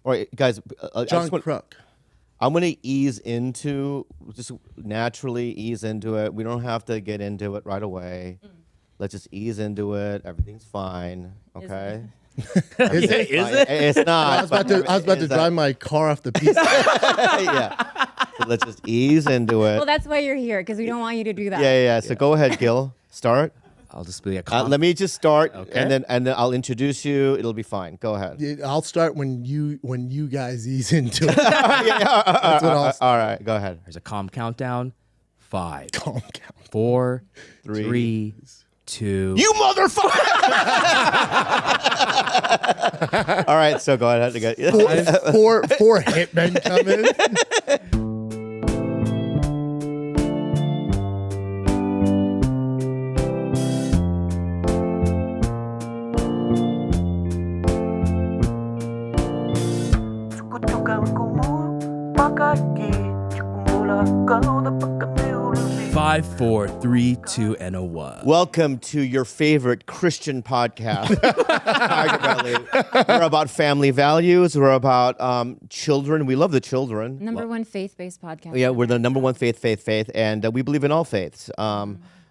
All right, guys. John Crook. I'm going to just naturally ease into it. We don't have to get into it right away. Let's just ease into it. Everything's fine. Okay. Is it? It's not. I was about to drive my car off the piece. Yeah. So let's just ease into it. Well, that's why you're here, because we don't want you to do that. Yeah. So go ahead, Gil. Start. I'll just be a Let me just start, Okay. and then I'll introduce you. It'll be fine. Go ahead. I'll start when you guys ease into it. That's what I'll all right. Go ahead. There's a calm countdown. 5, Calm count. 4, 3, 2. You motherfucker! All right, so go ahead. Four hitmen come in. Five, 4, 3, 2, and a 1. Welcome to your favorite Christian podcast, Tiger Belly. We're about family values. We're about children. We love the children. Number one faith-based podcast. Yeah, we're the number one faith, and we believe in all faiths.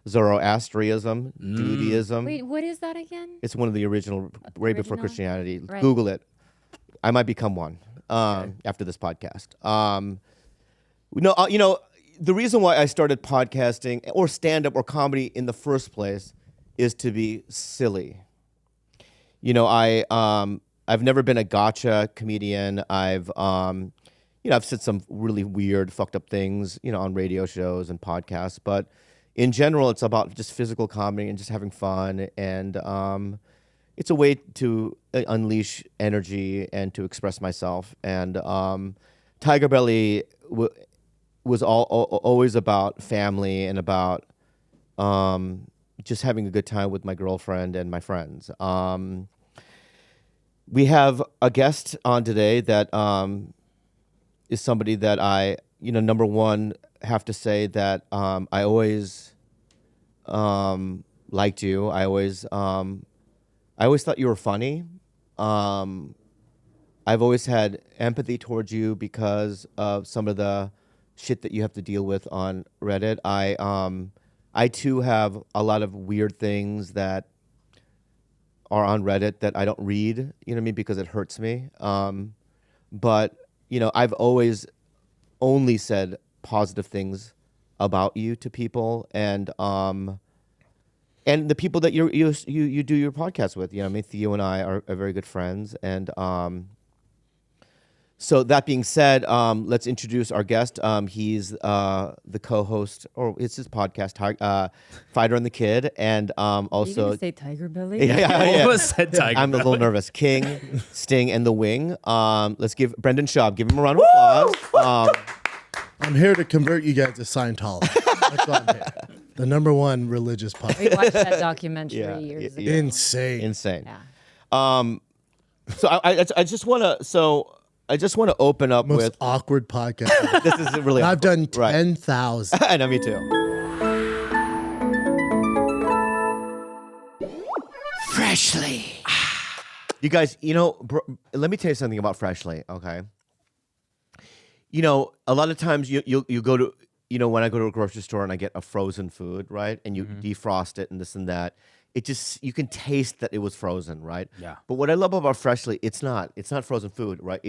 Zoroastrianism, Judaism. Wait, what is that again? It's one of the original, way before Original? Christianity. Right. Google it. I might become one after this podcast. The reason why I started podcasting or stand-up or comedy in the first place is to be silly. I've never been a gotcha comedian. I've said some really weird, fucked up things, on radio shows and podcasts. But in general, it's about just physical comedy and just having fun. And it's a way to unleash energy and to express myself. And Tiger Belly was always about family and about just having a good time with my girlfriend and my friends. We have a guest on today that is somebody that I, number one, have to say that I always liked you. I always thought you were funny. I've always had empathy towards you because of some of the shit that you have to deal with on Reddit. I too have a lot of weird things that are on Reddit that I don't read, you know what I mean, because it hurts me. But I've always only said positive things about you to people, and the people that you do your podcast with. Theo and I are very good friends, and so that being said, let's introduce our guest. He's the co-host, or it's his podcast, Fighter and the Kid, and also. Are you gonna say Tiger Belly? Yeah. Almost said Tiger I'm a little nervous. King, Sting, and the Wing. Let's give Brendan Schaub. Give him a round of applause. I'm here to convert you guys to Scientology. That's why I'm here. The number one religious We podcast. watched that documentary Yeah, years ago. yeah. Insane. Yeah. So I just want to open up Most with awkward podcast. this is really. I've done Right. 10,000. I know, me too. Freshly. You guys, let me tell you something about Freshly, okay? A lot of times you go to, when I go to a grocery store and I get a frozen food, right? And you defrost it and this and that. It just, you can taste that it was frozen, right? Yeah. But what I love about Freshly, it's not frozen food, right?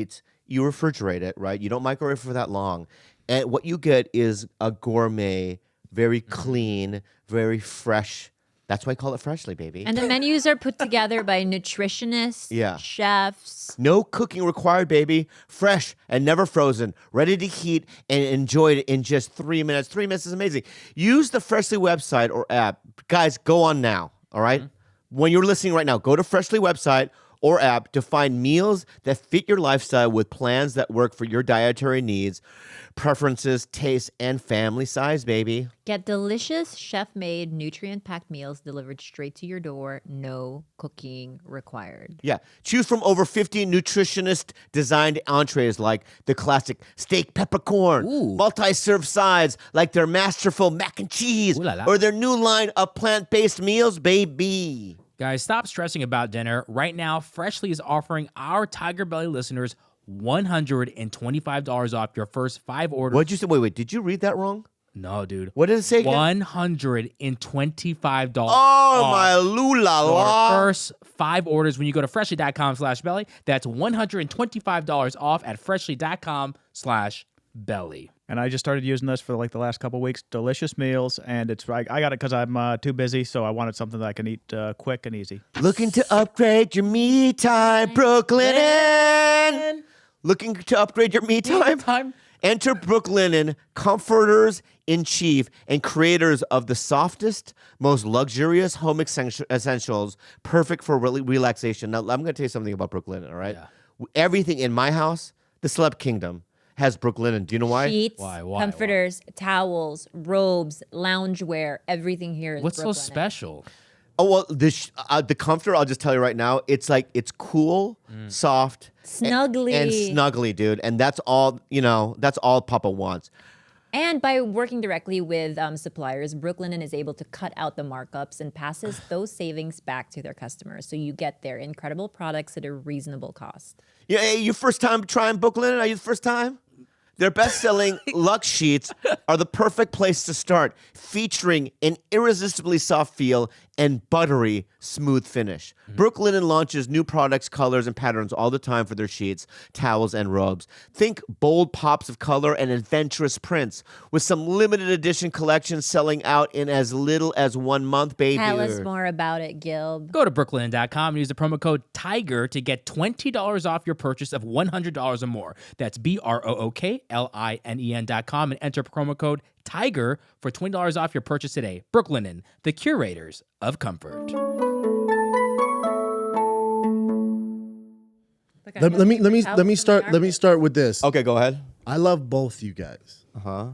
You refrigerate it, right? You don't microwave for that long. And what you get is a gourmet, very clean, very fresh. That's why I call it Freshly, baby. And the menus are put together by nutritionists, Yeah. chefs. No cooking required, baby. Fresh and never frozen. Ready to heat and enjoy it in just 3 minutes. 3 minutes is amazing. Use the Freshly website or app. Guys, go on now, all right? When you're listening right now, go to Freshly website or app to find meals that fit your lifestyle with plans that work for your dietary needs, preferences, tastes, and family size, baby. Get delicious, chef-made, nutrient-packed meals delivered straight to your door. No cooking required. Yeah. Choose from over 50 nutritionist-designed entrees like the classic steak peppercorn, multi-serve sides like their masterful mac and cheese, Ooh la la. or their new line of plant-based meals, baby. Guys, stop stressing about dinner. Right now, Freshly is offering our Tiger Belly listeners $125 off your first 5 orders. What'd you say? Wait. Did you read that wrong? No, dude. What did it say again? $125 Oh, off my lula your la. first 5 orders when you go to freshly.com/belly. That's $125 off at freshly.com/belly. And I just started using this for like the last couple weeks. Delicious meals, and it's I got it because I'm too busy, so I wanted something that I can eat quick and easy. Looking to upgrade your me time, Brooklinen. Looking to upgrade your me time? Enter Brooklinen, comforters in chief and creators of the softest, most luxurious home essentials, perfect for relaxation. Now, I'm going to tell you something about Brooklinen, all right? Yeah. Everything in my house, the Celeb Kingdom, has Brooklinen. Do you know why? Sheets, Why? comforters, towels, robes, loungewear, everything here is What's so Brooklinen. special? Oh, well, the comforter, I'll just tell you right now, it's cool, soft, Snuggly. and snuggly, dude. And that's all, that's all Papa wants. And by working directly with suppliers, Brooklinen is able to cut out the markups and passes those savings back to their customers. So you get their incredible products at a reasonable cost. Yeah, hey, your first time trying Brooklinen? Are you the first time? Their best-selling Luxe sheets are the perfect place to start, featuring an irresistibly soft feel and buttery, smooth finish. Brooklinen launches new products, colors, and patterns all the time for their sheets, towels, and robes. Think bold pops of color and adventurous prints, with some limited edition collections selling out in as little as 1 month, baby. Tell us more about it, Gilb. Go to brooklinen.com and use the promo code TIGER to get $20 off your purchase of $100 or more. That's BROOKLINEN.com and enter promo code TIGER for $20 off your purchase today. Brooklinen, the curators of comfort. Let me start with this. Okay, go ahead. I love both you guys. Uh-huh.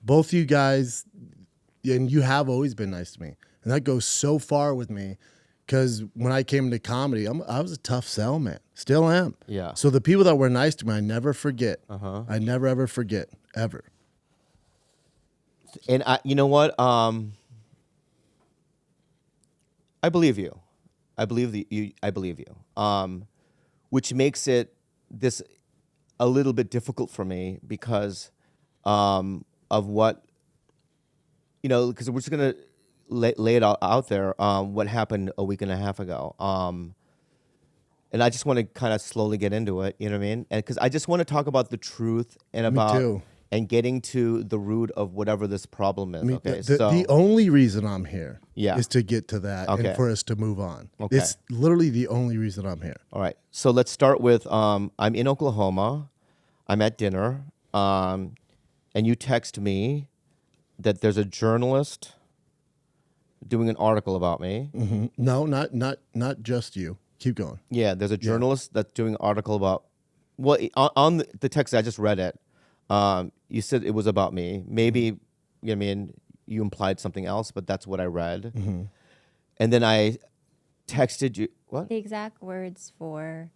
Both you guys, and you have always been nice to me, and that goes so far with me. Because when I came into comedy, I was a tough sell, man. Still am. Yeah. So the people that were nice to me, I never forget. Uh-huh. I never ever forget ever. And you know what? I believe you. I believe you. Which makes it this a little bit difficult for me because of what because we're just gonna lay it out there. What happened a week and a half ago. And I just want to kind of slowly get into it. You know what I mean? And because I just want to talk about the truth and about too. and getting to the root of whatever this problem is. I mean, Okay, the only reason I'm here Yeah. is to get to that Okay. and for us to move on. Okay. It's literally the only reason I'm here. All right. So let's start with I'm in Oklahoma. I'm at dinner. And you text me that there's a journalist doing an article about me. No, not just you. Keep going. Yeah, there's a journalist that's doing an article about. Well, on the text I just read it. You said it was about me. Maybe you implied something else, but that's what I read. And then I texted you. What? The exact words for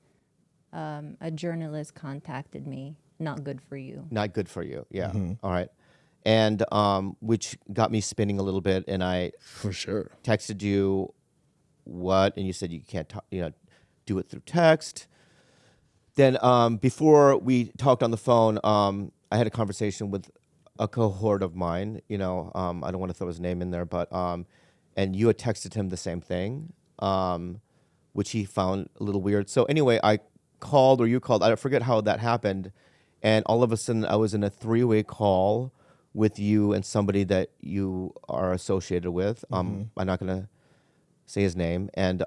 a journalist contacted me. Not good for you. Not good for you. Yeah. All right. And which got me spinning a little bit, and I For sure. texted you what, and you said you can't do it through text. Then before we talked on the phone, I had a conversation with a cohort of mine. I don't want to throw his name in there, but and you had texted him the same thing, which he found a little weird. So anyway, I called or you called. I forget how that happened, and all of a sudden I was in a 3-way call with you and somebody that you are associated with. I'm not gonna say his name, and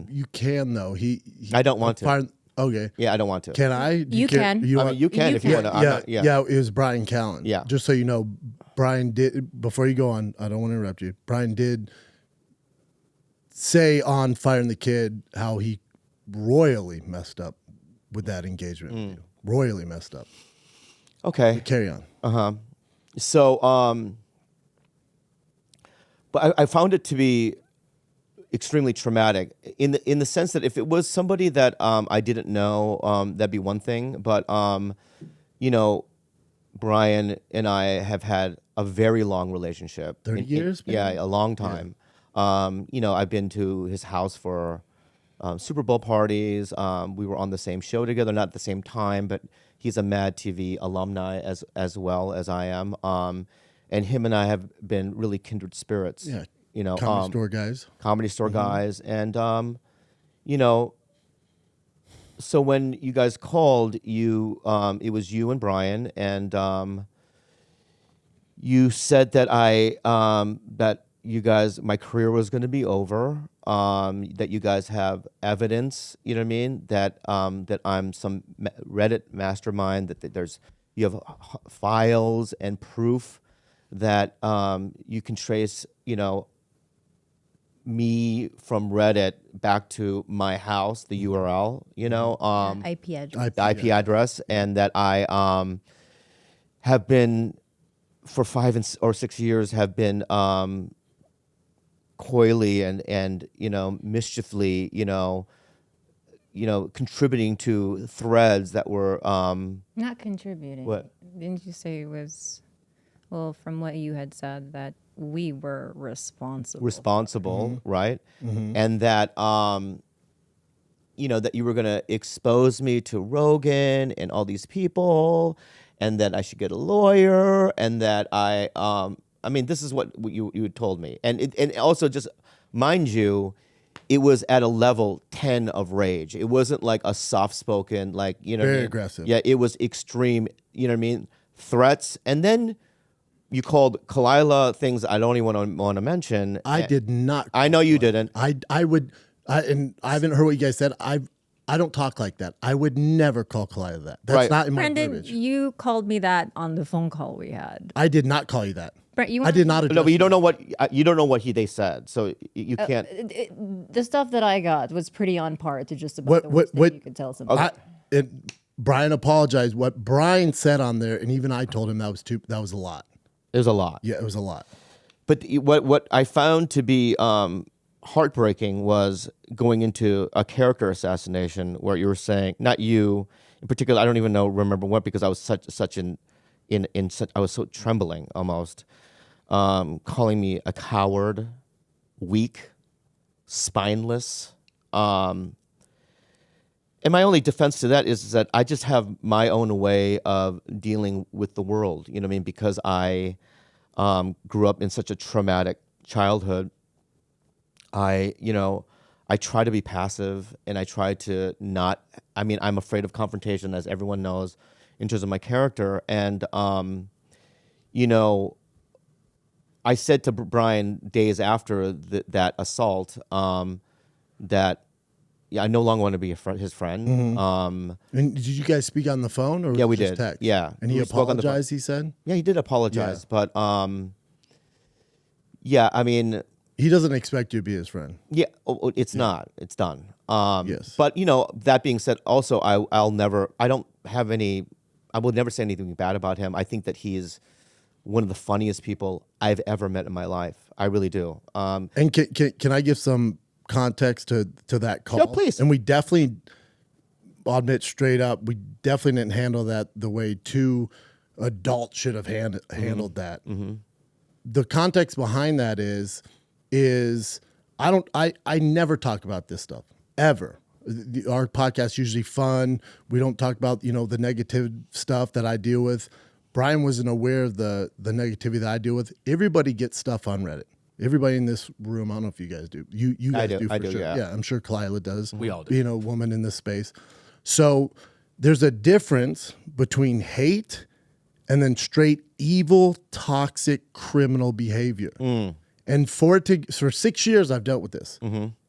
You can though. He I don't want to. Okay. Yeah, I don't want to. Can I? You can. You I want- mean, you can You if you can. want to. yeah, it was Brian Callen. Yeah. Just so you know, Brian did, before you go on, I don't want to interrupt you. Brian did say on Firing the Kid how he royally messed up with that engagement with you. Royally messed up. Okay. Carry on. So, but I found it to be extremely traumatic in the sense that if it was somebody that I didn't know, that'd be one thing. But Brian and I have had a very long relationship. 30 years, maybe? Yeah, a long time. I've been to his house for Super Bowl parties. We were on the same show together, not at the same time, but he's a Mad TV alumni as well as I am. And him and I have been really kindred spirits. Yeah. You know, Comedy store guys. comedy store guys, and you know. So when you guys called, it was you and Brian, and you said that that you guys, my career was going to be over. That you guys have evidence, you know what I mean? That I'm some Reddit mastermind. That you have files and proof that you can trace, you know, me from Reddit back to my house, the URL, you know, IP address. the IP address, and that I have been for 5 or 6 years have been coyly and you know mischiefully you know contributing to threads that were Not contributing. What? Didn't you say it was, well, from what you had said, that we were responsible? right? And that you know that you were going to expose me to Rogan and all these people, and that I should get a lawyer, and that I mean, this is what you had told me, and also just mind you, it was at a level 10 of rage. It wasn't like a soft spoken, like you know, what I Very mean? aggressive. Yeah, it was extreme. You know what I mean? Threats, and then you called Kalila things I don't even want to mention. I did not. I know you didn't. I would. And I haven't heard what you guys said. I don't talk like that. I would never call Kalila that. That's Right. not in my Brendan, verbiage. you called me that on the phone call we had. I did not call you that. Brent, you I did not. No, but you address don't know what they said, so you can't. The stuff that I got was pretty on par to just about What- the what- worst what- thing you could tell somebody. Brian apologized. What Brian said on there, and even I told him that was a lot. It was a lot. Yeah, it was a lot. But what I found to be heartbreaking was going into a character assassination where you were saying, not you in particular, I don't even remember what, because I was I was so trembling almost, calling me a coward, weak, spineless. And my only defense to that is that I just have my own way of dealing with the world, you know what I mean? Because I grew up in such a traumatic childhood. I try to be passive, and I try to not, I'm afraid of confrontation, as everyone knows, in terms of my character. And, I said to Brian days after that assault that, I no longer want to be his friend. And did you guys speak on the phone, or was Yeah, it we just did. text? Yeah. And he We spoke on the phone. apologized. He said Yeah, he did apologize, Yeah. but yeah, he doesn't expect you to be his friend. yeah, it's not. It's done. Yes. But that being said, also I will never say anything bad about him. I think that he is one of the funniest people I've ever met in my life. I really do. And can I give some context to that call? Yeah, please. And we definitely, I'll admit straight up, we definitely didn't handle that the way two adults should have handled that. The context behind that is I never talk about this stuff ever. Our podcast is usually fun. We don't talk about the negative stuff that I deal with. Brian wasn't aware of the negativity that I deal with. Everybody gets stuff on Reddit. Everybody in this room, I don't know if you guys do. You guys do for sure. yeah. I'm sure Kalila does. We all do. Being a woman in this space. So there's a difference between hate and then straight evil, toxic, criminal behavior. And for 6 years, I've dealt with this.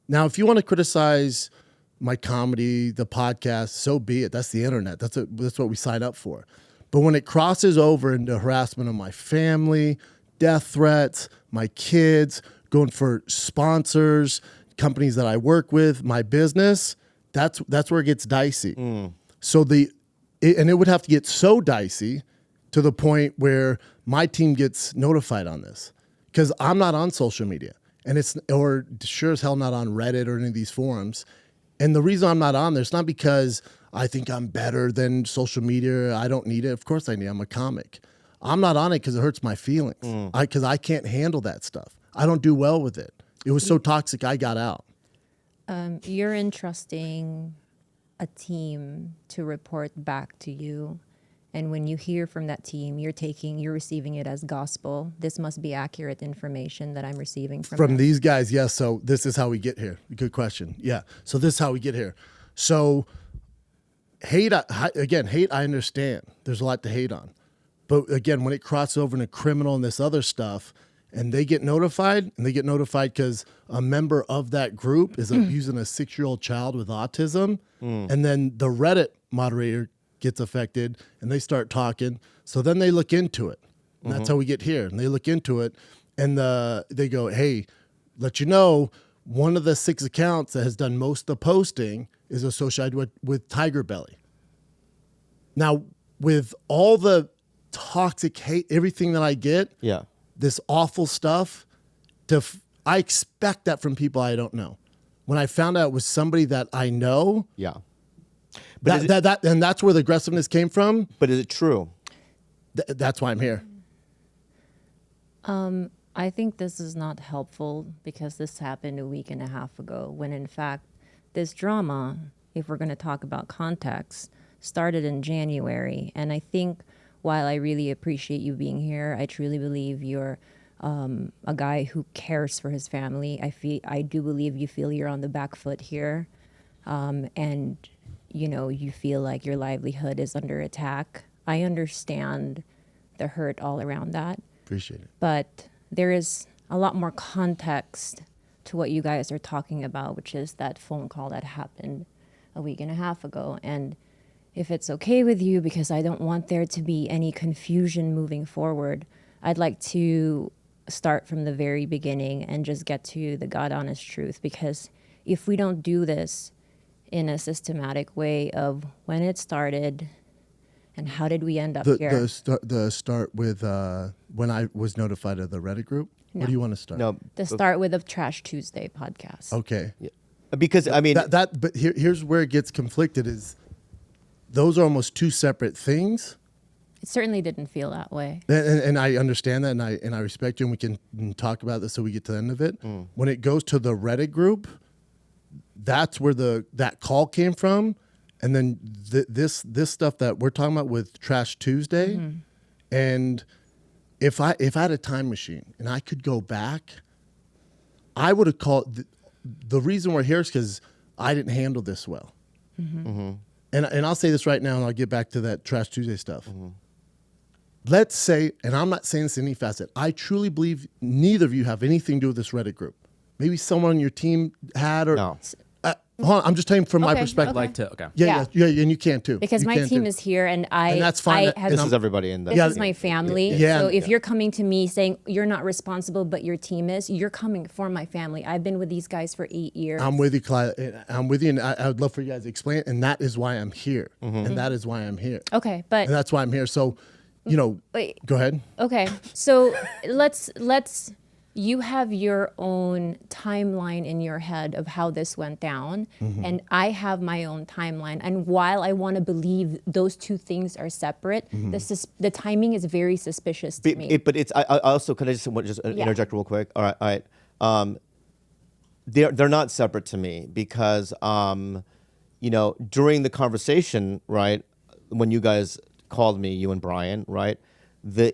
Now, if you want to criticize my comedy, the podcast, so be it. That's the internet. That's what we sign up for. But when it crosses over into harassment of my family, death threats, my kids, going for sponsors, companies that I work with, my business, that's where it gets dicey. So it would have to get so dicey to the point where my team gets notified on this, because I'm not on social media, or sure as hell not on Reddit or any of these forums. And the reason I'm not on there, it's not because I think I'm better than social media. I don't need it. Of course I need it. I'm a comic. I'm not on it because it hurts my feelings. Because I can't handle that stuff. I don't do well with it. It was so toxic, I got out. You're entrusting a team to report back to you. And when you hear from that team, you're receiving it as gospel. This must be accurate information that I'm receiving from them. these guys. Yes. So this is how we get here. Good question. Yeah. So this is how we get here. So hate, I understand. There's a lot to hate on. But again, when it crosses over into criminal and this other stuff, and they get notified because a member of that group is abusing a 6-year-old child with autism, and then the Reddit moderator gets affected, and they start talking. So then they look into it. And that's how we get here. And they look into it, and they go, hey, let you know, one of the 6 accounts that has done most of the posting is associated with Tiger Belly. Now, with all the toxic hate, everything that I get, Yeah. this awful stuff, I expect that from people I don't know. When I found out it was somebody that I know, Yeah. But and that's where the aggressiveness came from. But is it true? That's why I'm here. I think this is not helpful because this happened a week and a half ago when in fact this drama, if we're going to talk about context, started in January. And I think while I really appreciate you being here, I truly believe you're a guy who cares for his family. I do believe you feel you're on the back foot here. And you feel like your livelihood is under attack. I understand the hurt all around that. Appreciate it. But there is a lot more context to what you guys are talking about, which is that phone call that happened a week and a half ago. And if it's okay with you, because I don't want there to be any confusion moving forward, I'd like to start from the very beginning and just get to the God honest truth. Because if we don't do this in a systematic way of when it started and how did we end up here. The start with when I was notified of the Reddit group. No. What do you want to start? No. To start with the Trash Tuesday podcast. Okay. Because I mean, But here's where it gets conflicted is those are almost 2 separate things. It certainly didn't feel that way. And I understand that, and I respect you, and we can talk about this so we get to the end of it. When it goes to the Reddit group, that's where that call came from, and then this stuff that we're talking about with Trash Tuesday, and if I had a time machine and I could go back, I would have called. The reason we're here is because I didn't handle this well, and I'll say this right now, and I'll get back to that Trash Tuesday stuff. Let's say, and I'm not saying this in any facet, I truly believe neither of you have anything to do with this Reddit group. Maybe someone on your team had, or No. hold on, I'm just telling you from my Okay, perspective. Like to okay. Yeah, and you can too. Because You my can team too. is here, and I And that's fine. I have, this is everybody in the. this is my family. Yeah. So if you're coming to me saying you're not responsible, but your team is, you're coming for my family. I've been with these guys for 8 years. I'm with you, Clyde. I'm with you, and I would love for you guys to explain it. And that is why I'm here. And that is why I'm here. Okay, but And that's why I'm here. So, wait. go ahead. Okay, so let's you have your own timeline in your head of how this went down, and I have my own timeline. And while I want to believe those 2 things are separate, the timing is very suspicious to me. But it's. I also could I just interject real quick. All right. They're not separate to me because during the conversation, right, when you guys called me, you and Brian, right, the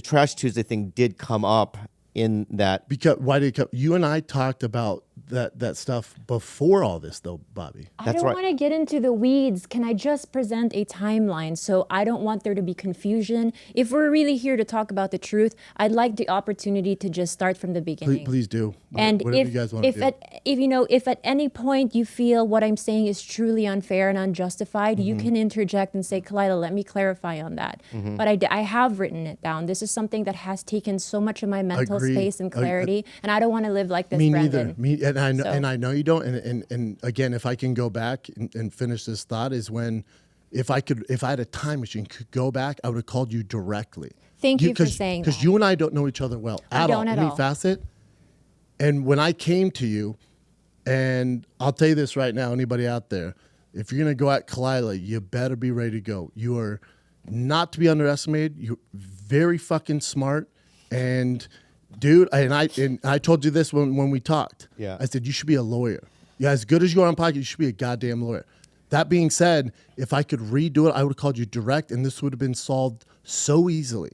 Trash Tuesday thing did come up in that. Because why did it come? You and I talked about that stuff before all this, though, Bobby. I That's don't right. want to get into the weeds. Can I just present a timeline? So I don't want there to be confusion. If we're really here to talk about the truth, I'd like the opportunity to just start from the beginning. Please do. And Whatever you guys want to do. if at any point you feel what I'm saying is truly unfair and unjustified, you can interject and say, Kalila, let me clarify on that. But I have written it down. This is something that has taken so much of my mental Agreed. space and clarity, and I don't want to live like this, Me Brandon. neither. And So- I know you don't. And again, if I can go back and finish this thought, is when if I had a time machine, could go back, I would have called you directly. Thank you for saying Because that. you and I don't know each other well I at all, don't at any all. facet. And when I came to you, and I'll tell you this right now, anybody out there, if you're gonna go at Kalila, you better be ready to go. You are not to be underestimated. You're very fucking smart, and dude, and I told you this when we talked. Yeah. I said you should be a lawyer. Yeah, as good as you are on podcast, you should be a goddamn lawyer. That being said, if I could redo it, I would have called you direct, and this would have been solved so easily.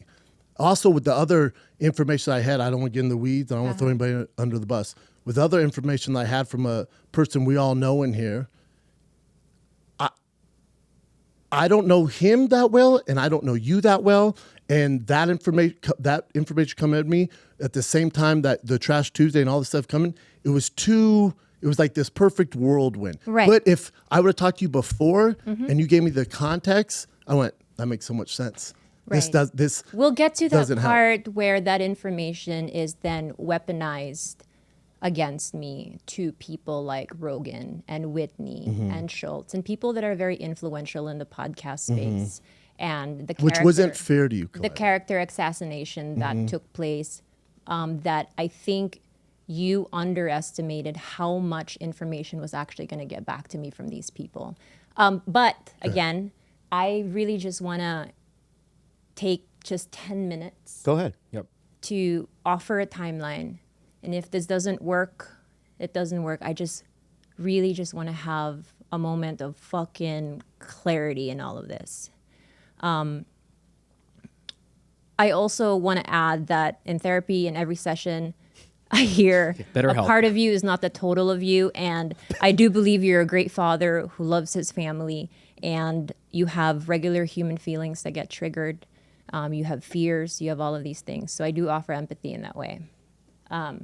Also, with the other information I had, I don't want to get in the weeds. I don't want to throw anybody under the bus. With other information that I had from a person we all know in here, I don't know him that well, and I don't know you that well. And that information coming at me at the same time that the Trash Tuesday and all this stuff coming, it was like this perfect whirlwind. Right. But if I would have talked to you before and you gave me the context, I went, that makes so much sense. Right. We'll get to that doesn't help. part where that information is then weaponized against me to people like Rogan and Whitney Mm-hmm. and Schultz and people that are very influential in the podcast space. And the which wasn't fair to you, the Colette. character assassination that took place, that I think you underestimated how much information was actually going to get back to me from these people. But again, I really just want to take just 10 minutes Go ahead. Yep. to offer a timeline. And if this doesn't work, it doesn't work. I just really just want to have a moment of fucking clarity in all of this. I also want to add that in therapy, in every session, I hear Better a help. part of you is not the total of you. And I do believe you're a great father who loves his family, and you have regular human feelings that get triggered. You have fears, you have all of these things. So I do offer empathy in that way. I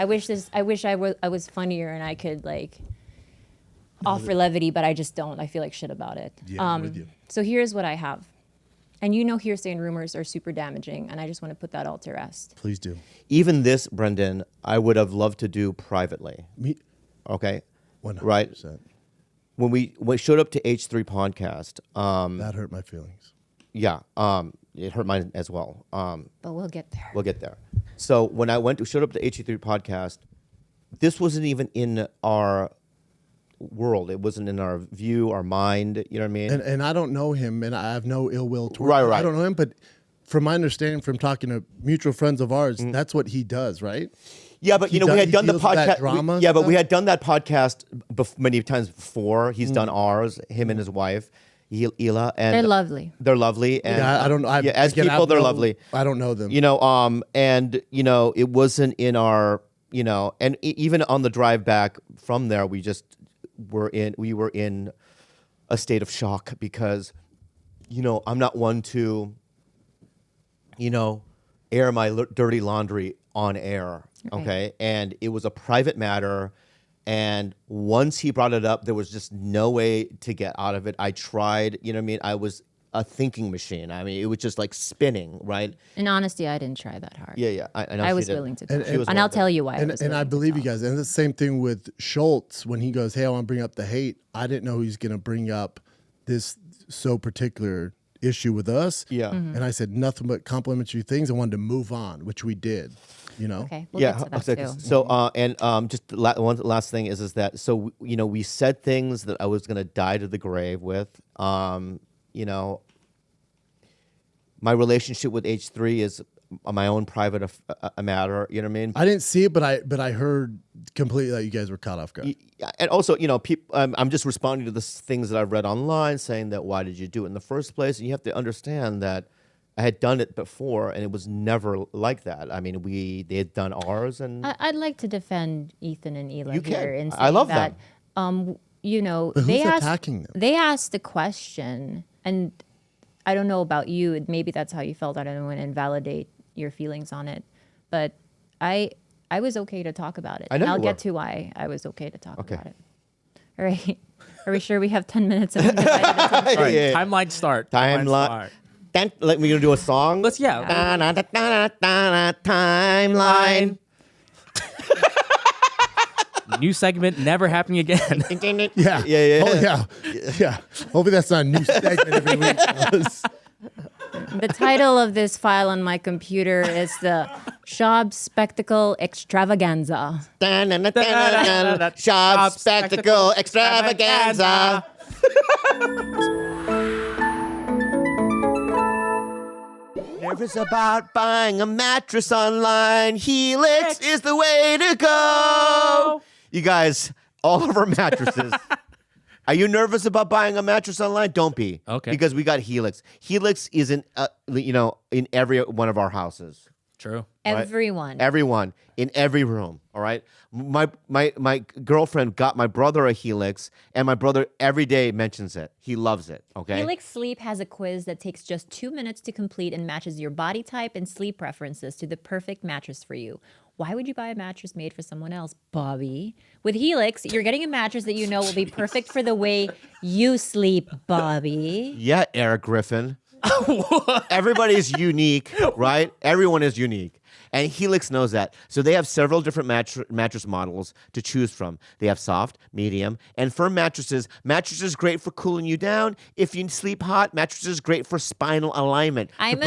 wish I was funnier and I could like offer levity, but I just don't. I feel like shit about it. Yeah, I'm with you. So here's what I have. And you know hearsay and rumors are super damaging, and I just want to put that all to rest. Please do. Even this, Brendan, I would have loved to do privately. Me, Okay. 100%. Right. When we showed up to H3 podcast, That hurt my feelings. yeah, it hurt mine as well. But we'll get there. We'll get there. So when I showed up to H3 podcast, this wasn't even in our world. It wasn't in our view, our mind. You know what I mean? And I don't know him, and I have no ill will towards Right, him. right. I don't know him, but from my understanding from talking to mutual friends of ours, that's what he does, right? Yeah, but He we had he done the deals with that podcast. drama Yeah, but we stuff? had done that podcast many times before. He's done ours. Him and his wife, Hila, and They're lovely. They're lovely, and Yeah, I don't know. as again, I people, have they're no- lovely. I don't know them. You know, and you know, it wasn't in our, you know, and even on the drive back from there, we were in a state of shock because, you know, I'm not one to, you know, air my dirty laundry on air. Right. Okay. And it was a private matter. And once he brought it up, there was just no way to get out of it. I tried, you know what I mean? I was a thinking machine. I mean, it was just like spinning, right? In honesty, I didn't try that hard. Yeah. I know I she was did. willing to And- talk. and- was And willing I'll to. tell you why. And, was and I willing to believe you talk. guys. And the same thing with Schultz when he goes, "Hey, I want to bring up the hate." I didn't know he's going to bring up this so particular issue with us. Yeah. Mm-hmm. And I said nothing but complimentary things. I wanted to move on, which we did. You know. Okay, we'll get to that okay, too. So just one last thing is that so you know we said things that I was gonna die to the grave with. You know, my relationship with H3 is my own private matter. You know what I mean? I didn't see it, but I heard completely that you guys were caught off guard. And also, you know, I'm just responding to the things that I've read online, saying that why did you do it in the first place? And you have to understand that I had done it before, and it was never like that. I mean, they had done ours, and I'd like to defend Ethan and Ela You can. here and I say love that, you know, But who's they asked, attacking them? They asked the question, and I don't know about you. Maybe that's how you felt. I don't want to invalidate your feelings on it, but I was okay to talk about it. I know And I'll you get were. to why I was okay to talk Okay. about it. All right. Are we sure we have 10 minutes of undivided attention? All right, Yeah. timeline start. Timeline. Like we're gonna do a song. Let's Timeline. New segment never happening again. Yeah. Yeah. Oh, yeah. Hopefully that's not a new segment every week. The title of this file on my computer is the Shab Spectacle Extravaganza. Shop spectacle extravaganza. Nervous about buying a mattress online? Helix is the way to go. You guys, all of our mattresses. Are you nervous about buying a mattress online? Don't be. Okay. Because we got Helix. Helix is in every one of our houses. True. Everyone. Everyone in every room. All right. My girlfriend got my brother a Helix, and my brother every day mentions it. He loves it. Okay. Helix Sleep has a quiz that takes just 2 minutes to complete and matches your body type and sleep preferences to the perfect mattress for you. Why would you buy a mattress made for someone else, Bobby? With Helix, you're getting a mattress that you know will be perfect for the way you sleep, Bobby. Yeah, Eric Griffin. Everybody's unique, right? Everyone is unique. And Helix knows that. So they have several different mattress models to choose from. They have soft, medium, and firm mattresses. Mattresses great for cooling you down. If you sleep hot, mattresses great for spinal alignment. I'm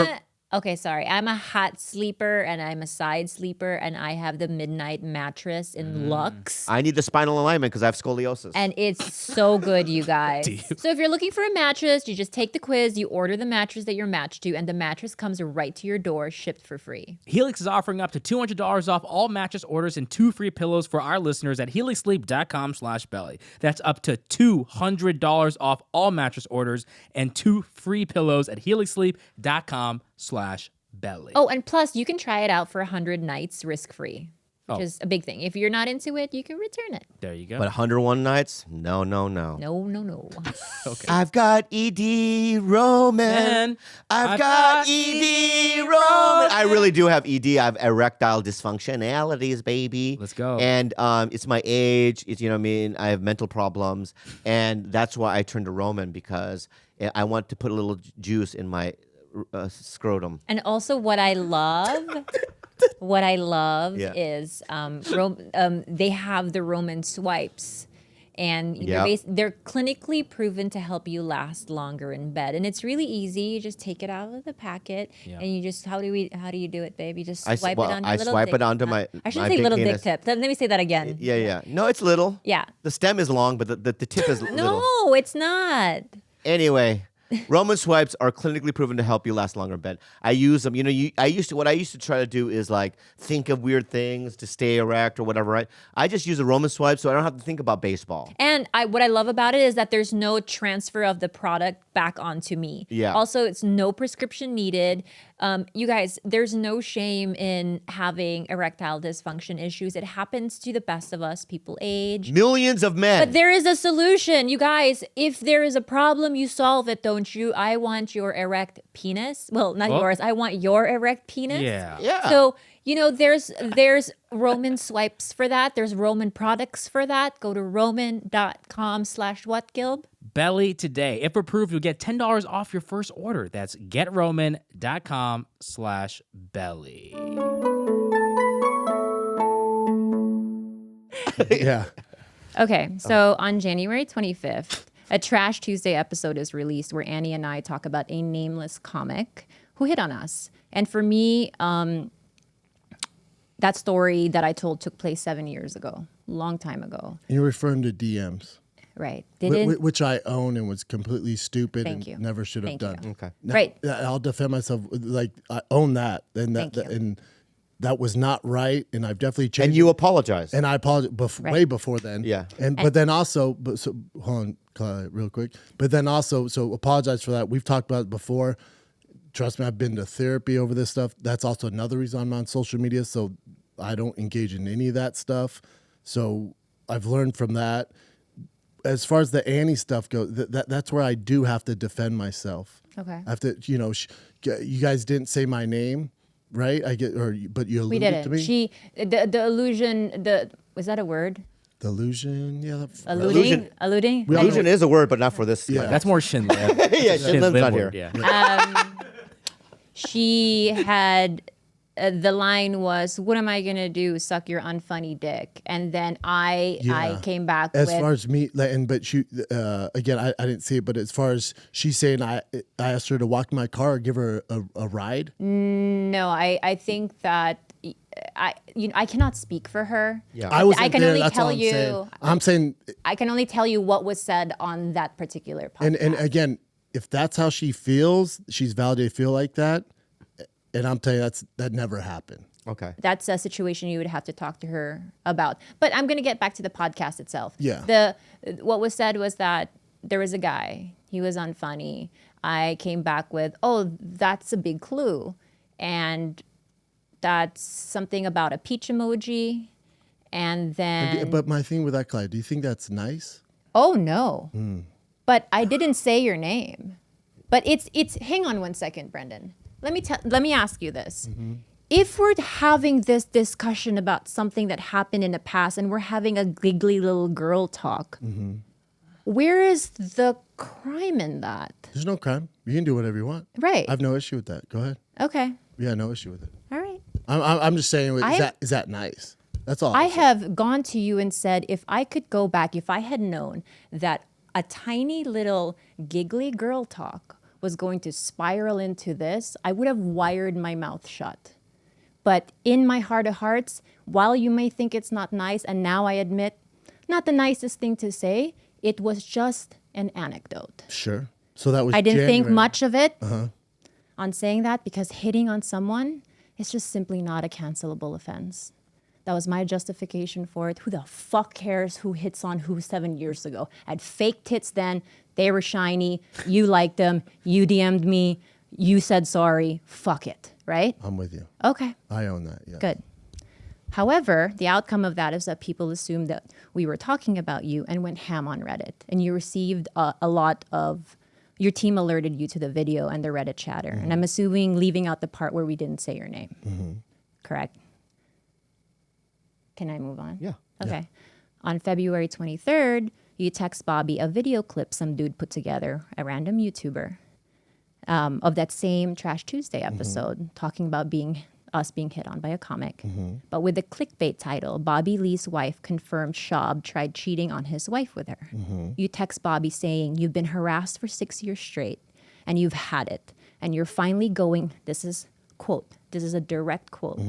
a hot sleeper and I'm a side sleeper and I have the midnight mattress in Luxe. I need the spinal alignment because I have scoliosis. And it's so good, you guys. So if you're looking for a mattress, you just take the quiz, you order the mattress that you're matched to, and the mattress comes right to your door, shipped for free. Helix is offering up to $200 off all mattress orders and 2 free pillows for our listeners at helixsleep.com/belly. That's up to $200 off all mattress orders and 2 free pillows at helixsleep.com/belly. Oh, and plus you can try it out for 100 nights risk-free, which is a big thing. If you're not into it, you can return it. There you go. But 101 nights? No. No. Okay. I've got ED Roman. I've got ED Roman. I really do have ED. I have erectile dysfunctionalities, baby. Let's go. And it's my age. It's, I have mental problems. And that's why I turned to Roman, because I want to put a little juice in my scrotum. And also what I love Yeah. is they have the Roman swipes. And Yeah. they're clinically proven to help you last longer in bed. And it's really easy. You just take it out of the packet and you just, how do you do it, babe? You just swipe it onto your little swipe dick. it onto my I should my say big little penis. dick tip. Let me say that again. Yeah. No, it's little. Yeah. The stem is long, but the tip is little. No, it's not. Anyway, Roman swipes are clinically proven to help you last longer in bed. I use them. What I used to try to do is like think of weird things to stay erect or whatever, right? I just use a Roman swipe so I don't have to think about baseball. And what I love about it is that there's no transfer of the product back onto me. Yeah. Also, it's no prescription needed. You guys, there's no shame in having erectile dysfunction issues. It happens to the best of us. People age. Millions of men. But there is a solution, you guys. If there is a problem, you solve it, don't you? I want your erect penis. Well, not yours. I want your erect penis. Yeah. So, there's Roman swipes for that. There's Roman products for that. Go to roman.com/what, Gilb? Belly today. If approved, you'll get $10 off your first order. That's getroman.com/belly. Yeah. Okay, so on January 25th, a Trash Tuesday episode is released where Annie and I talk about a nameless comic who hit on us. And for me, that story that I told took place 7 years ago, long time ago. You're referring to DMs, Right. which I own and was completely stupid Thank and you. never should have Thank done. you. Okay. Now, Right. I'll defend myself. Like, I own that, and Thank you. and that was not right, and I've definitely changed. And you apologize. And I apologize way before then. Yeah. But then also, hold on, Claudia, real quick. But then also, so apologize for that. We've talked about it before. Trust me, I've been to therapy over this stuff. That's also another reason I'm on social media. So I don't engage in any of that stuff. So I've learned from that. As far as the Annie stuff goes, that's where I do have to defend myself. Okay. I have to, you guys didn't say my name, right? But you We alluded to didn't. me. The illusion, was that a word? Delusion, yeah. Alluding? Alluding? We all Illusion is a word, but not for this. Yeah. That's more Schindler. Yeah, Schindler's not here. Yeah. She had the line was, "What am I gonna do? Suck your unfunny dick?" And then I came back As with, far as me, but she again, I didn't see it. But as far as she's saying, I asked her to walk my car or give her a ride. no, I think that I cannot speak for her. Yeah. I was I can there. only That's tell all I'm you. saying. I'm saying, I can only tell you what was said on that particular podcast. and again, if that's how she feels, she's validated to feel like that. and I'm telling you that never happened. Okay. That's a situation you would have to talk to her about. But I'm going to get back to the podcast itself. Yeah. What was said was that there was a guy. He was unfunny. I came back with, oh, that's a big clue. And that's something about a peach emoji. And then... But my thing with that, Clyde, do you think that's nice? Oh, no. But I didn't say your name. But it's hang on one second, Brendan. Let me ask you this. If we're having this discussion about something that happened in the past and we're having a giggly little girl talk, where is the crime in that? There's no crime. You can do whatever you want. Right. I have no issue with that. Go ahead. Okay. Yeah, no issue with it. All right. I'm just saying, is that nice? That's all. I have gone to you and said, if I could go back, if I had known that a tiny little giggly girl talk was going to spiral into this, I would have wired my mouth shut. But in my heart of hearts, while you may think it's not nice, and now I admit, not the nicest thing to say, it was just an anecdote. Sure. So that was I didn't think January. much of it on saying that because hitting on someone is just simply not a cancelable offense. That was my justification for it. Who the fuck cares who hits on who 7 years ago? I had fake tits then. They were shiny. You liked them. You DM'd me. You said sorry. Fuck it. Right? I'm with you. Okay. I own that. Yeah. Good. However, the outcome of that is that people assumed that we were talking about you and went ham on Reddit. And you received a lot of, your team alerted you to the video and the Reddit chatter. And I'm assuming leaving out the part where we didn't say your name. Correct? Can I move on? Yeah. Okay. On February 23rd, you text Bobby a video clip some dude put together, a random YouTuber, of that same Trash Tuesday episode, talking about us being hit on by a comic. But with the clickbait title, Bobby Lee's wife confirmed Schaub tried cheating on his wife with her. You text Bobby saying, you've been harassed for 6 years straight, and you've had it. And you're finally going, this is a direct quote.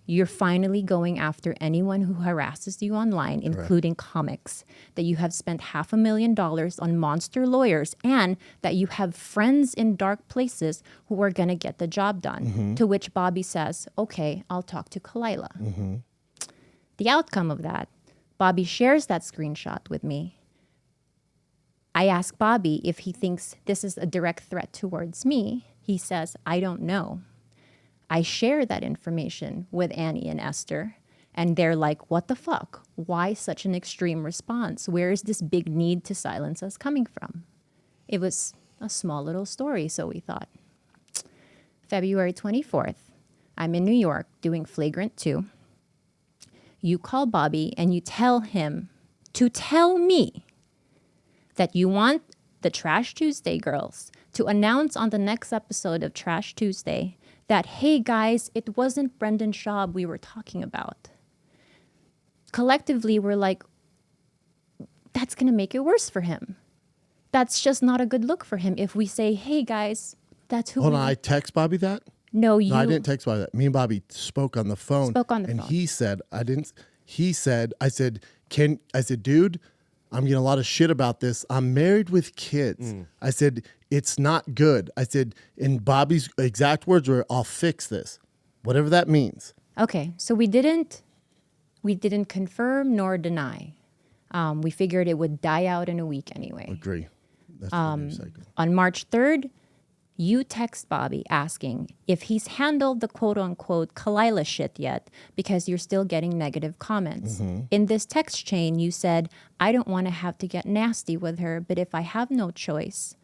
You're finally going after anyone who harasses you online, including comics, that you have spent $500,000 on monster lawyers, and that you have friends in dark places who are going to get the job done. To which Bobby says, okay, I'll talk to Kalila. The outcome of that, Bobby shares that screenshot with me. I ask Bobby if he thinks this is a direct threat towards me. He says, I don't know. I share that information with Annie and Esther, and they're like, what the fuck? Why such an extreme response? Where is this big need to silence us coming from? It was a small little story, so we thought. February 24th, I'm in New York doing Flagrant 2. You call Bobby and you tell him to tell me that you want the Trash Tuesday girls to announce on the next episode of Trash Tuesday that, hey guys, it wasn't Brendan Schaub we were talking about. Collectively, we're like, that's going to make it worse for him. That's just not a good look for him if we say, hey guys, that's who Hold on, I text Bobby that? No, No, I didn't text Bobby that. Me and Bobby spoke on the phone. And he said, I said, dude, I'm getting a lot of shit about this. I'm married with kids. I said, it's not good. I said, and Bobby's exact words were, I'll fix this. Whatever that means. Okay, so we didn't confirm nor deny. We figured it would die out in a week anyway. Agree. That's the news cycle. On March 3rd, you text Bobby asking if he's handled the quote-unquote Kalila shit yet because you're still getting negative comments. In this text chain, you said, I don't want to have to get nasty with her, but if I have no choice,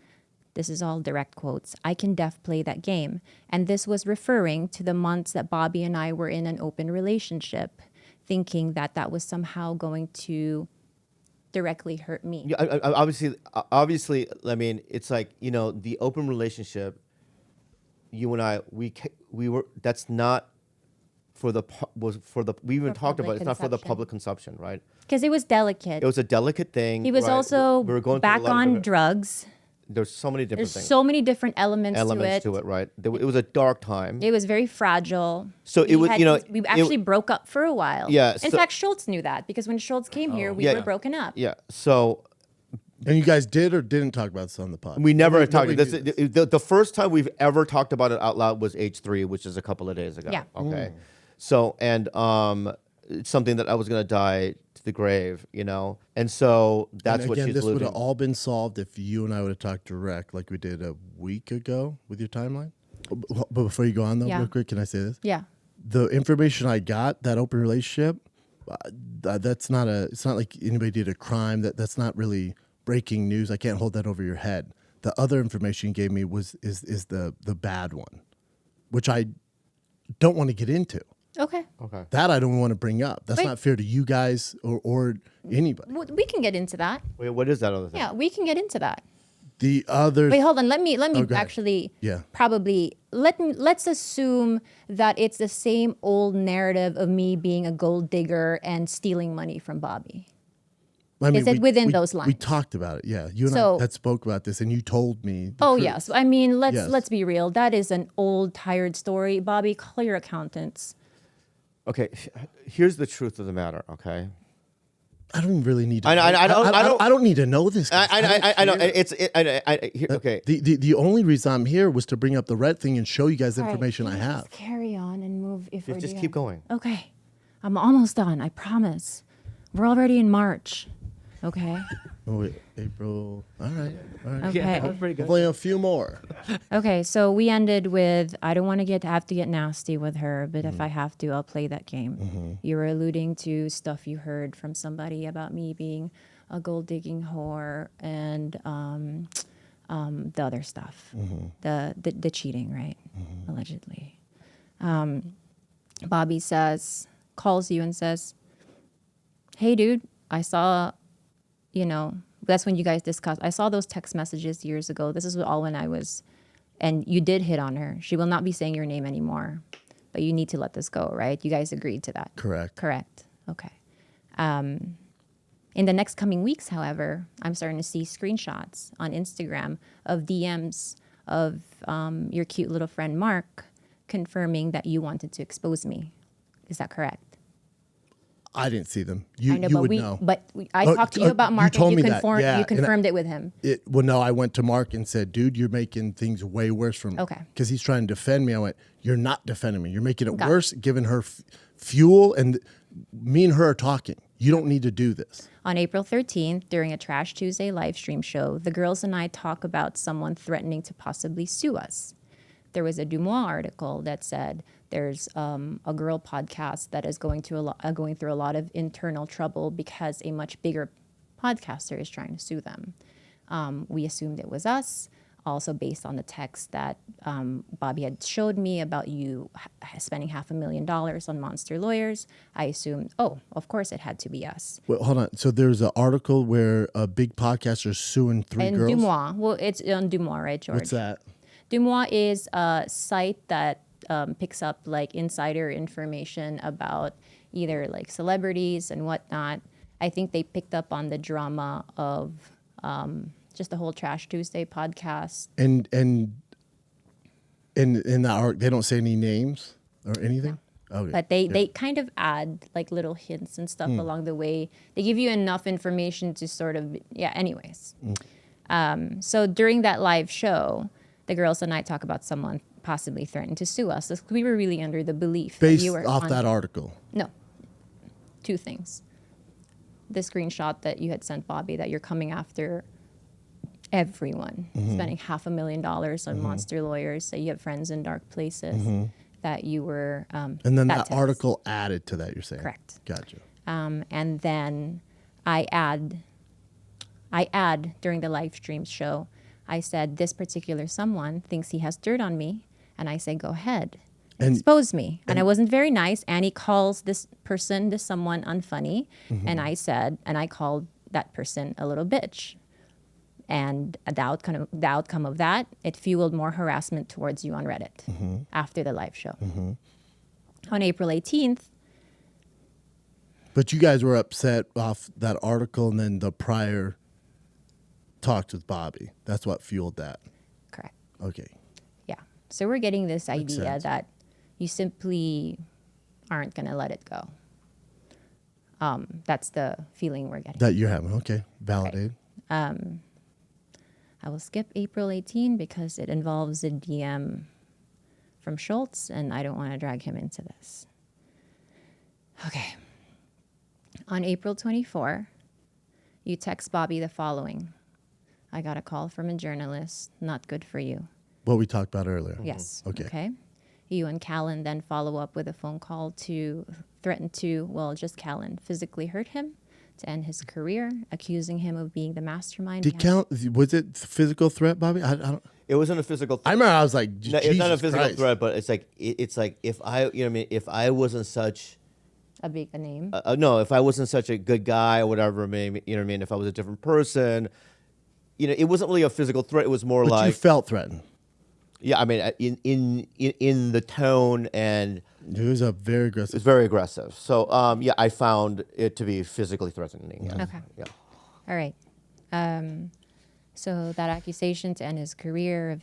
this is all direct quotes, I can play that game. And this was referring to the months that Bobby and I were in an open relationship, thinking that that was somehow going to directly hurt me. Yeah, obviously, I mean, it's like, you know, the open relationship, you and I, we were, that's not we even talked about it, it's not for the public consumption, right? Because it was delicate. It was a delicate thing. He was right? also We were going through a back lot of on different- drugs. There's so many different There's things. so many different elements to it, right? It was a dark time. It was very fragile. So it was, you know, we actually broke up for a while. Yeah, In so- fact, Schultz knew that because when Schultz came here, we were broken up. Yeah. So And you guys did or didn't talk about this on the pod? We never talked. Nobody This, knew this. the first time we've ever talked about it out loud was H3, which is a couple of days ago. Yeah. Okay. So, and it's something that I was gonna die to the grave, you know, and so that's And what again, she's this would alluding. have all been solved if you and I would have talked direct, like we did a week ago with your timeline. But before you go on, though, Yeah. real quick, can I say this? Yeah. The information I got, that open relationship, that's not a. It's not like anybody did a crime. That's not really breaking news. I can't hold that over your head. The other information you gave me is the bad one, which I don't want to get into. Okay. Okay. That I don't want to bring up. That's Wait. not fair to you guys or anybody. We can get into that. Wait, what is that other thing? Yeah, we can get into that. The other. Wait, hold on. Let me go ahead. actually Yeah. probably let's assume that it's the same old narrative of me being a gold digger and stealing money from Bobby. I mean, Is it within those We lines? talked about it. Yeah, you and So- I had spoke about this, and you told me. the Oh truth. yes. I mean, Yes. let's be real. That is an old tired story. Bobby, call your accountants. Okay. Here's the truth of the matter. Okay. I don't really need. To I don't- I don't need to know this. guys. I know. care. Okay. The only reason I'm here was to bring up the red thing and show you guys the All right, information I can we have. just carry on and move if we're Just doing- keep going. Okay. I'm almost done. I promise. We're already in March. Okay. Oh, wait, April. All right. Okay. Yeah, that was pretty good. Hopefully a few more. Okay, so we ended with I don't want to have to get nasty with her, but if I have to, I'll play that game. You were alluding to stuff you heard from somebody about me being a gold digging whore and the other stuff, the cheating, right? Allegedly. Bobby calls you and says, "Hey, dude, I saw." You know, that's when you guys discussed. I saw those text messages years ago. This is all when I was, and you did hit on her. She will not be saying your name anymore, but you need to let this go, right? You guys agreed to that. Correct. Correct. Okay. In the next coming weeks, however, I'm starting to see screenshots on Instagram of DMs of your cute little friend Mark confirming that you wanted to expose me. Is that correct? I didn't see them. You I know, you but would know. I Oh, talked to you about you Mark, told and you me that, yeah, you and confirmed it with him. Well, no, I went to Mark and said, dude, you're making things way worse from Okay. Because he's trying to defend me. I went, you're not defending me. You're making it Got it. worse, giving her fuel, and me and her are talking. You don't need to do this. On April 13th, during a Trash Tuesday live stream show, the girls and I talk about someone threatening to possibly sue us. There was a Dumois article that said there's a girl podcast that is going through a lot of internal trouble because a much bigger podcaster is trying to sue them. We assumed it was us, also based on the text that Bobby had showed me about you spending $500,000 on monster lawyers. I assumed, oh, of course it had to be us. Well, hold on. So there's an article where a big podcaster is suing three And girls. Dumois, well, it's on Dumois, right, George? What's that? Dumois is a site that picks up like insider information about either like celebrities and whatnot. I think they picked up on the drama of just the whole Trash Tuesday podcast. And in the arc, they don't say any names or anything. Okay. But they kind of add like little hints and stuff along the way. They give you enough information to sort of, anyways. So during that live show, the girls and I talk about someone possibly threatened to sue us. We were really under the belief that Based you were off on- that article. No. Two things. The screenshot that you had sent Bobby that you're coming after everyone, spending $500,000 on monster lawyers, that you have friends in dark places, that you were. And then that text. article added to that, you're saying? Correct. Gotcha. And then I add during the live stream show, I said, this particular someone thinks he has dirt on me. And I say, go ahead. And- Expose me. And I wasn't very nice. Annie calls this someone unfunny. And I said, and I called that person a little bitch. And the outcome of that, it fueled more harassment towards you on Reddit after the live show. On April 18th, But you guys were upset off that article and then the prior talks with Bobby. That's what fueled that. correct. Okay. Yeah. So we're getting this idea sense. that you simply aren't going to let it go. That's the feeling we're getting. That you're having. Okay. Validated. I will skip April 18 because it involves a DM from Schultz, and I don't want to drag him into this. Okay. On April 24, you text Bobby the following. I got a call from a journalist. Not good for you. What we talked about earlier. Yes. Okay. You and Callan then follow up with a phone call to threaten to, well, just Callan, physically hurt him, to end his career, accusing him of being the mastermind. Was it physical threat, Bobby? I don't. It wasn't a physical. I remember I was like, No, it's not a Jesus physical Christ. threat, but it's like if I, you know what I mean, if I wasn't such, A name. no, if I wasn't such a good guy or whatever, maybe, you know what I mean, if I was a different person, you know, it wasn't really a physical threat. It was more But like, you felt threatened. yeah, I mean, in the tone, and It was a very it's aggressive. very aggressive. So, yeah, I found it to be physically threatening. Yes. Okay. Yeah. All right. So that accusation to end his career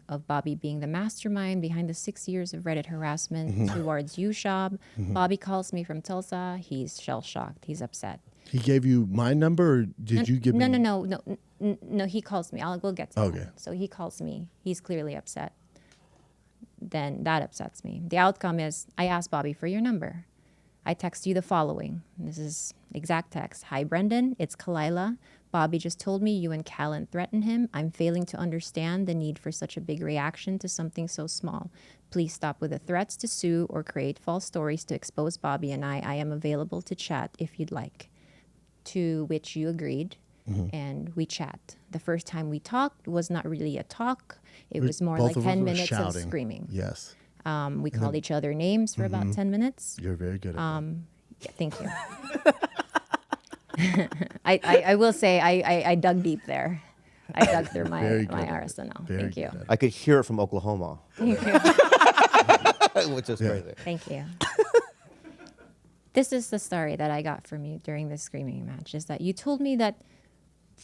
of Bobby being the mastermind behind the 6 years of Reddit harassment towards you, Shab. Bobby calls me from Tulsa. He's shell shocked. He's upset. He gave you my number, or did you give me? No. He calls me. We'll get to Okay. that. So he calls me. He's clearly upset. Then that upsets me. The outcome is I asked Bobby for your number. I text you the following. This is exact text. Hi, Brendan. It's Kalila. Bobby just told me you and Callan threatened him. I'm failing to understand the need for such a big reaction to something so small. Please stop with the threats to sue or create false stories to expose Bobby and I. I am available to chat if you'd like. To which you agreed, and we chat. The first time we talked was not really a talk. It was more Both like of us 10 were minutes shouting. of screaming. Yes, We called each other names for about 10 minutes. you're very good at that. Yeah, thank you. I will say I dug deep there. I dug through my Very good. arsenal. Very Thank good you. at it. I could hear it from Oklahoma, Thank you. which is crazy. Thank you. This is the story that I got from you during this screaming match, is that you told me that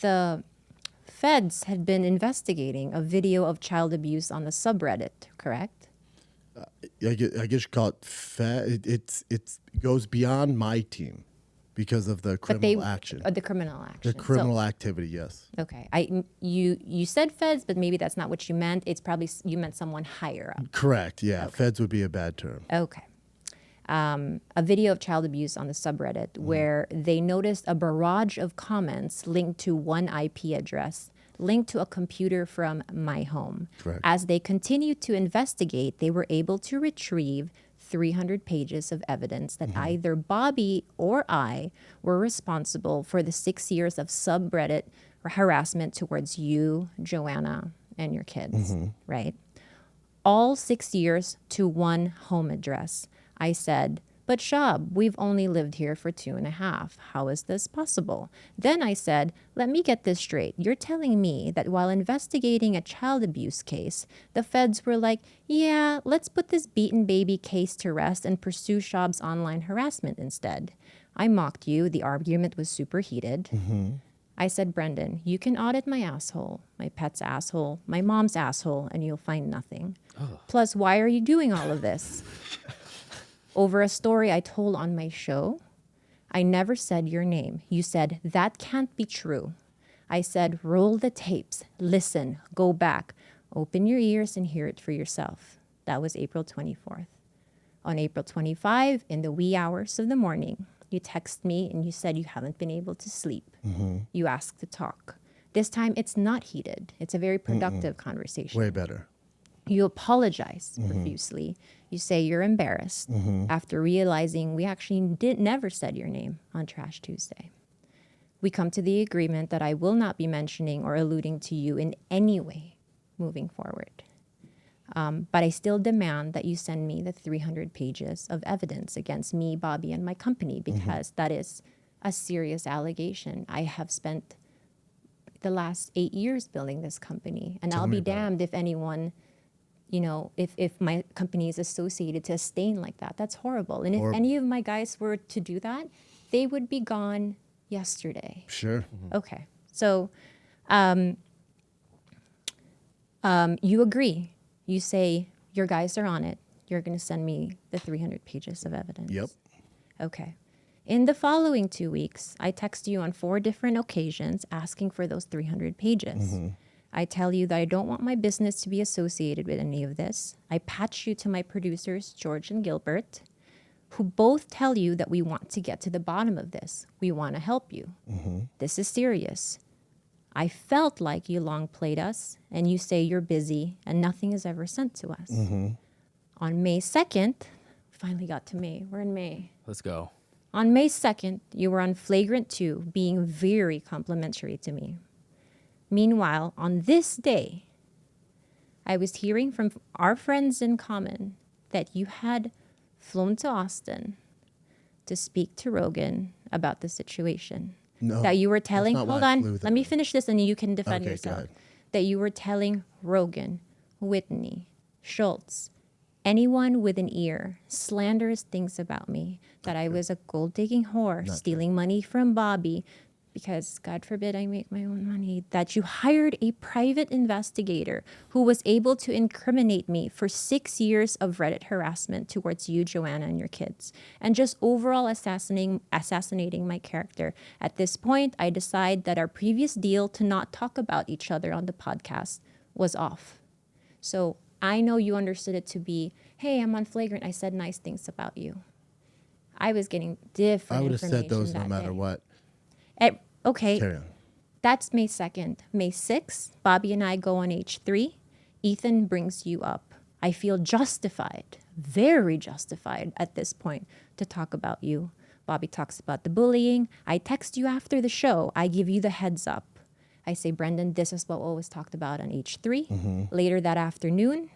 the feds had been investigating a video of child abuse on the subreddit, correct? I guess you call it it goes beyond my team because of the criminal action. The criminal action. The criminal activity, yes. Okay. You said feds, but maybe that's not what you meant. It's probably you meant someone higher up. Correct, yeah. Feds would be a bad term. Okay. A video of child abuse on the subreddit where they noticed a barrage of comments linked to one IP address, linked to a computer from My Home. Correct. As they continued to investigate, they were able to retrieve 300 pages of evidence that either Bobby or I were responsible for the 6 years of subreddit harassment towards you, Joanna, and your kids, right? All 6 years to one home address. I said, but Shab, we've only lived here for 2.5. How is this possible? Then I said, let me get this straight. You're telling me that while investigating a child abuse case, the feds were like, yeah, let's put this beaten baby case to rest and pursue Shab's online harassment instead. I mocked you. The argument was super heated. I said, Brendan, you can audit my asshole, my pet's asshole, my mom's asshole, and you'll find nothing. Plus, why are you doing all of this? Over a story I told on my show, I never said your name. You said, that can't be true. I said, roll the tapes, listen, go back, open your ears and hear it for yourself. That was April 24th. On April 25, in the wee hours of the morning, you text me and you said you haven't been able to sleep. You asked to talk. This time it's not heated. It's a very productive conversation. Way better. You apologize profusely. You say you're embarrassed after realizing we actually never said your name on Trash Tuesday. We come to the agreement that I will not be mentioning or alluding to you in any way moving forward. But I still demand that you send me the 300 pages of evidence against me, Bobby, and my company, because that is a serious allegation. I have spent the last 8 years building this company, and I'll be damned if anyone, if my company is associated to a stain like that. That's horrible. And if any of my guys were to do that, they would be gone yesterday. Sure. Okay. So you agree. You say your guys are on it. You're going to send me the 300 pages of evidence. Yep. Okay. In the following 2 weeks, I text you on 4 different occasions asking for those 300 pages. I tell you that I don't want my business to be associated with any of this. I patch you to my producers, George and Gilbert, who both tell you that we want to get to the bottom of this. We want to help you. This is serious. I felt like you long played us, and you say you're busy, and nothing is ever sent to us. On May 2nd, finally got to May. We're in May. Let's go. On May 2nd, you were on Flagrant 2, being very complimentary to me. Meanwhile, on this day, I was hearing from our friends in common that you had flown to Austin to speak to Rogan about the situation. No, that you were telling, that's not hold why I on, flew let there. me finish this and you can defend Okay, go yourself. ahead. That you were telling Rogan, Whitney, Schultz, anyone with an ear, slanderous things about me, that I was a gold digging whore, stealing money from Bobby, because God forbid I make my own money, that you hired a private investigator who was able to incriminate me for 6 years of Reddit harassment towards you, Joanna, and your kids, and just overall assassinating my character. At this point, I decide that our previous deal to not talk about each other on the podcast was off. So I know you understood it to be, hey, I'm on Flagrant. I said nice things about you. I was getting different I would have information said those no that matter day. what. Okay, Carry on. that's May 2nd. May 6th, Bobby and I go on H3. Ethan brings you up. I feel justified, very justified at this point to talk about you. Bobby talks about the bullying. I text you after the show. I give you the heads up. I say, Brendan, this is what was talked about on H3. Later that afternoon,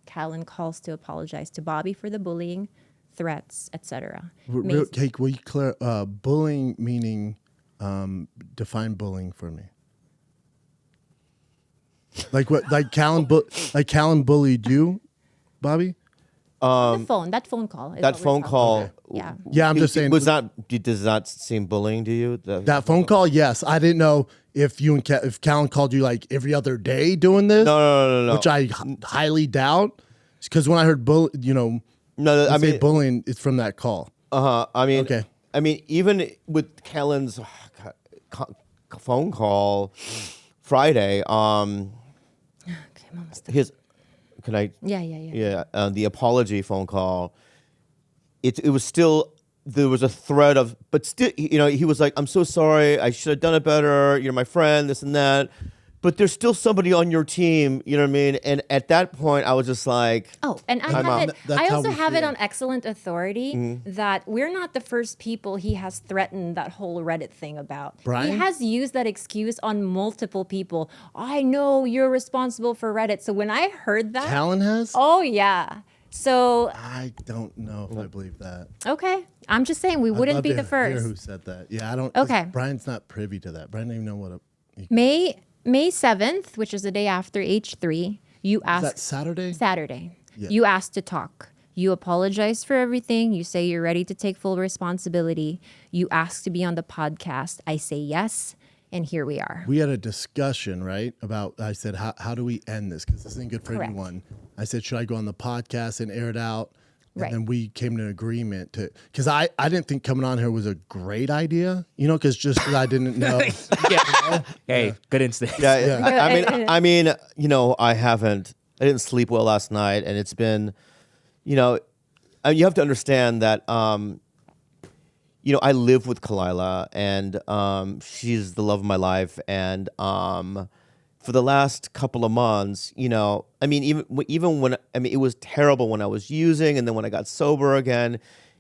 Callan calls to apologize to Bobby for the bullying, threats, etc. Hey, will you clear bullying meaning define bullying for me? Like what? Like Callan bullied you, Bobby? The phone, that phone call. is That what we're phone talking call. about. Yeah. Yeah, I'm just saying. Does not seem bullying to you? That phone call, yes. I didn't know if you and if Callan called you like every other day doing this. No. Which I highly doubt. Because when I heard No, I mean, bullying, it's from that call. I mean, Okay. I mean, even with Kellen's phone call Friday, Okay, I'm almost done. his, can I? Yeah. The apology phone call. It was still, there was a thread of, but still, he was like, I'm so sorry, I should have done it better. You're my friend, this and that. But there's still somebody on your team, you know what I mean? And at that point, I was just like, Oh, and I Time out. have it. That's I how also we have it feel. on excellent authority that we're not the first people he has threatened that whole Reddit thing about. Brian? He has used that excuse on multiple people. I know you're responsible for Reddit. So when I heard that, Callan has? oh yeah. So I don't know if I believe that. okay, I'm just saying we I'd wouldn't love be to the hear first. who said that. Yeah, I don't. Okay. Brian's not privy to that. Brian doesn't even know what May 7th, which is the day after H3, you is asked that Saturday? Saturday. Yeah. You asked to talk. You apologize for everything. You say you're ready to take full responsibility. You ask to be on the podcast. I say yes, and here we are. We had a discussion, right? About, I said, how do we end this? Because this isn't good for Correct. anyone. I said, should I go on the podcast and air it out? And Right. then we came to an agreement to, because I didn't think coming on here was a great idea, because just 'cause I didn't know. Hey, good instinct. yeah. I mean, I didn't sleep well last night, and it's been, you have to understand that, I live with Kalila, and she's the love of my life, and for the last couple of months, even when it was terrible when I was using, and then when I got sober again,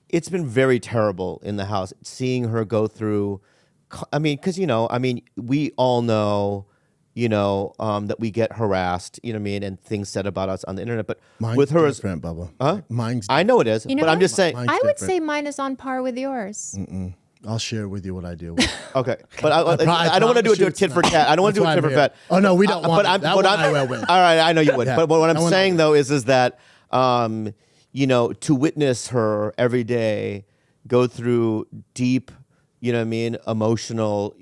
it's been very terrible in the house seeing her go through. Because we all know, that we get harassed, and things said about us on the internet. But Mine's with her, different, Bubba. Mine's. I know it is, You know but I'm what? just saying. Mine's I would different. say mine is on par with yours. I'll share with you what I deal with. Okay, but I don't want to do promise you a it's tit for not. tat. I don't want to do a That's tit why for I'm tat. here. Oh, no, we don't want it. That one I will win. All right, I know you would. Yeah. But what That I'm one I saying will. though is that to witness her every day go through deep, emotional,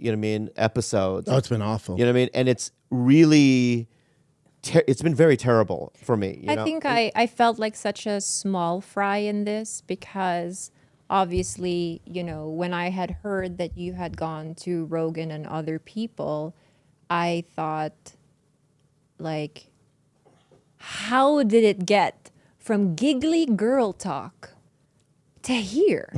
episodes. Oh, it's been awful. You know what I mean? And it's really, it's been very terrible for me. I think I felt like such a small fry in this because obviously, when I had heard that you had gone to Rogan and other people, I thought, like, how did it get from giggly girl talk to here?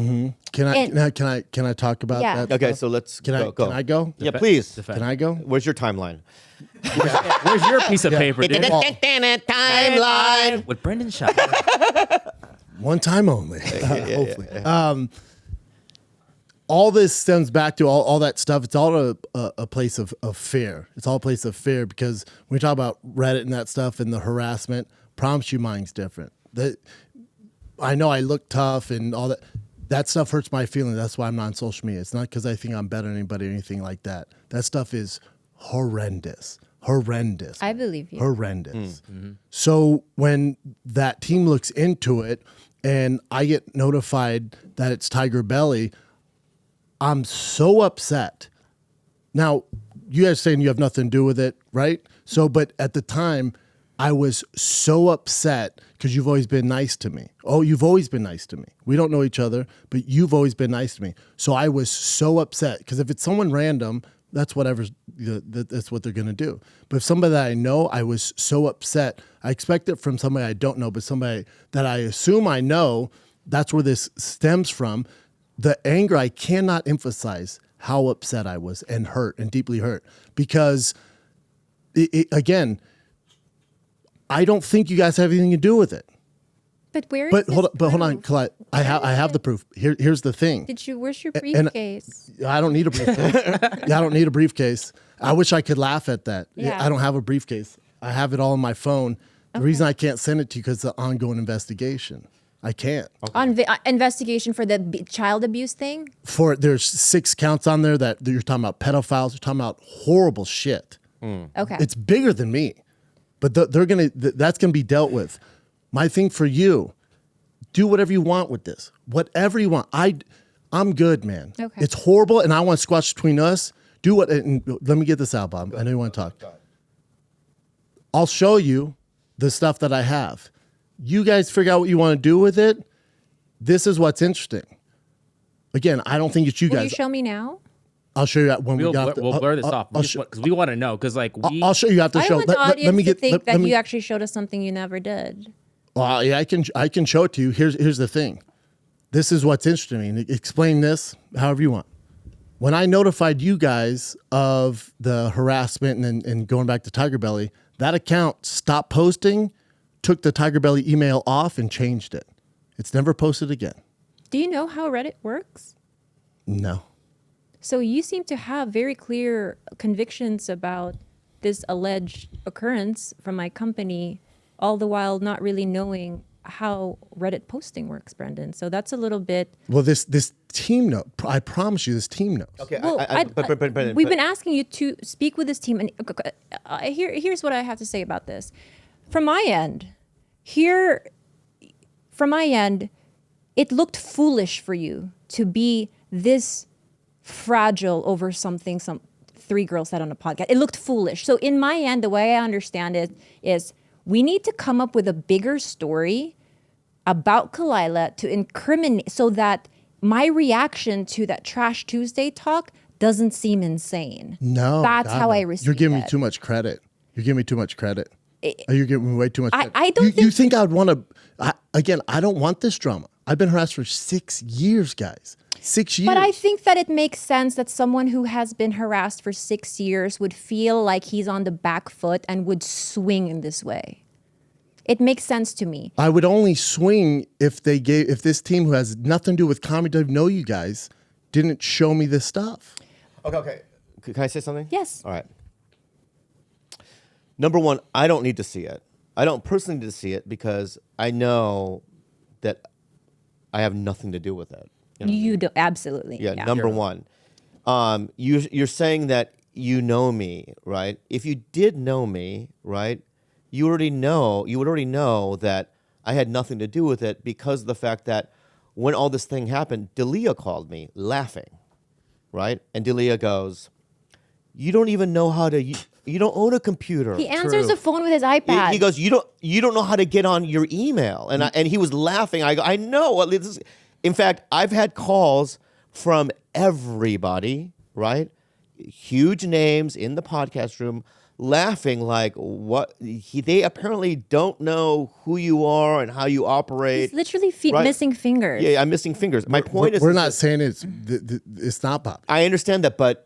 Can I talk about Yeah. that? Okay, stuff? so let's Can go. I go? Yeah, please. Can I go? Where's your timeline? Where's your piece of paper, dude? Timeline. With Brendan Shaw. One time only. Hopefully. All this stems back to all that stuff. It's all a place of fear. It's all a place of fear because when we talk about Reddit and that stuff and the harassment, promise you mine's different. I know I look tough and all that. That stuff hurts my feelings. That's why I'm not on social media. It's not because I think I'm better than anybody or anything like that. That stuff is horrendous. Horrendous. I believe you. Horrendous. So when that team looks into it and I get notified that it's Tiger Belly, I'm so upset. Now, you guys saying you have nothing to do with it, right? So, but at the time, I was so upset because you've always been nice to me. Oh, you've always been nice to me. We don't know each other, but you've always been nice to me. So I was so upset because if it's someone random, that's that's what they're going to do. But if somebody that I know, I was so upset. I expect it from somebody I don't know, but somebody that I assume I know, that's where this stems from. The anger, I cannot emphasize how upset I was and hurt and deeply hurt because, again, I don't think you guys have anything to do with it. But where? But is hold on, this but hold on, proof? Colette. I have the proof. Here's the thing. Where's your And- briefcase? I don't need a briefcase. I don't need a briefcase. I wish I could laugh at that. Yeah. I don't have a briefcase. I have it all on my phone. The reason I can't send it to you because it's an ongoing investigation. I can't. On investigation for the child abuse thing? There's 6 counts on there that you're talking about pedophiles. You're talking about horrible shit. Okay. It's bigger than me, but that's gonna be dealt with. My thing for you, do whatever you want with this. Whatever you want. I'm good, man. Okay. It's horrible, and I want to squash between us. Do what? And let me get this out, Bob. I know you want to talk. I'll show you the stuff that I have. You guys figure out what you want to do with it. This is what's interesting. Again, I don't think it's you Will you guys. show me now? I'll show you that when We'll we got. blur this off I'll because we want to know. Because like I'll show you after the I show. want the audience let me to get. think let that me- you actually showed us something you never did. Well, yeah, I can show it to you. Here's the thing. This is what's interesting. Explain this however you want. When I notified you guys of the harassment and going back to Tiger Belly, that account stopped posting, took the Tiger Belly email off, and changed it. It's never posted again. Do you know how Reddit works? No. So you seem to have very clear convictions about this alleged occurrence from my company, all the while not really knowing how Reddit posting works, Brendan. So that's a little bit. Well, this team note, I promise you, this team knows. Okay, Well, but we've been asking you to speak with this team, and here's what I have to say about this. From my end, it looked foolish for you to be this fragile over something some 3 girls said on a podcast. It looked foolish. So in my end, the way I understand it is we need to come up with a bigger story about Kalila to incriminate so that my reaction to that Trash Tuesday talk doesn't seem insane. No. That's God, how no. I receive You're giving me it. too much credit. You're giving me too much credit. You're giving me way too much credit. I don't You think I would want to... Again, I don't want this drama. I've been harassed for 6 years, guys. 6 years. But I think that it makes sense that someone who has been harassed for 6 years would feel like he's on the back foot and would swing in this way. It makes sense to me. I would only swing if this team who has nothing to do with comedy, doesn't know you guys, didn't show me this stuff. Okay. Can I say something? Yes. All right. Number one, I don't need to see it. I don't personally need to see it because I know that I have nothing to do with it. You know? You do absolutely. Yeah, number one. You're saying that you know me, right? If you did know me, right, you would already know that I had nothing to do with it because of the fact that when all this thing happened, Delia called me laughing, right? And Delia goes, "You don't even know how to. You don't own a computer." He answers the phone with his iPad. He goes, "You don't know how to get on your email," and he was laughing. I go, "I know." In fact, I've had calls from everybody, right? Huge names in the podcast room laughing like, what? They apparently don't know who you are and how you operate. It's literally Right. missing fingers. Yeah, I'm missing fingers. My point is, we're is not that- saying it's not Bobby. I understand that, but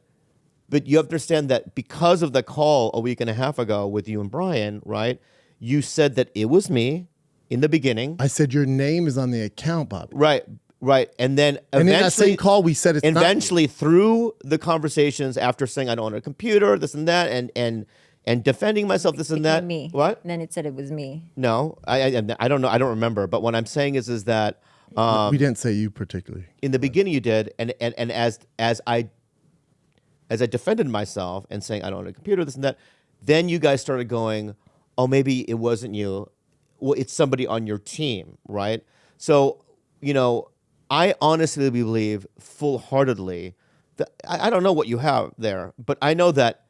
you have to understand that because of the call a week and a half ago with you and Brian, right? You said that it was me in the beginning, I said your name is on the account, Bobby. right? And then And in that eventually, same call, we said it's not. eventually through the conversations after saying I don't own a computer, this and that, and defending myself, this and that. Me. What? And then it said it was me. No, I don't know. I don't remember. But what I'm saying is that We didn't say you particularly. in the beginning you did, and as I defended myself and saying I don't own a computer, this and that, then you guys started going, oh, maybe it wasn't you. Well, it's somebody on your team, right? So, I honestly believe full-heartedly that I don't know what you have there, but I know that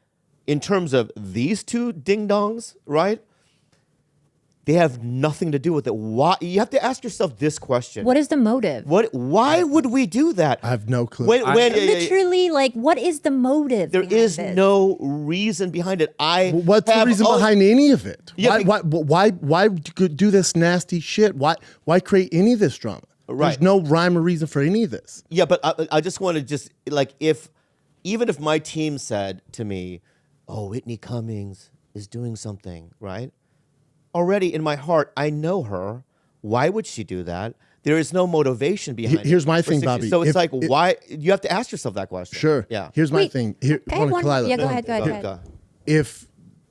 in terms of these two ding-dongs, right? They have nothing to do with it. Why? You have to ask yourself this question. What is the motive? Why would we do that? I have no clue. Literally, like, what is the motive? There behind is this? no reason behind it. What's the reason behind any of it? Yeah, why do this nasty shit? Why create any of this drama? Right. There's no rhyme or reason for any of this. Yeah, but I just want to even if my team said to me, "Oh, Whitney Cummings is doing something," right? Already in my heart, I know her. Why would she do that? There is no motivation behind it. Here's my for thing, 60 Bobby. So it's If- why you have to ask yourself that question. Sure. Yeah. Here's my Wait. thing. Here, I have one- Kalila, yeah, go hold ahead, on. go ahead. Go. If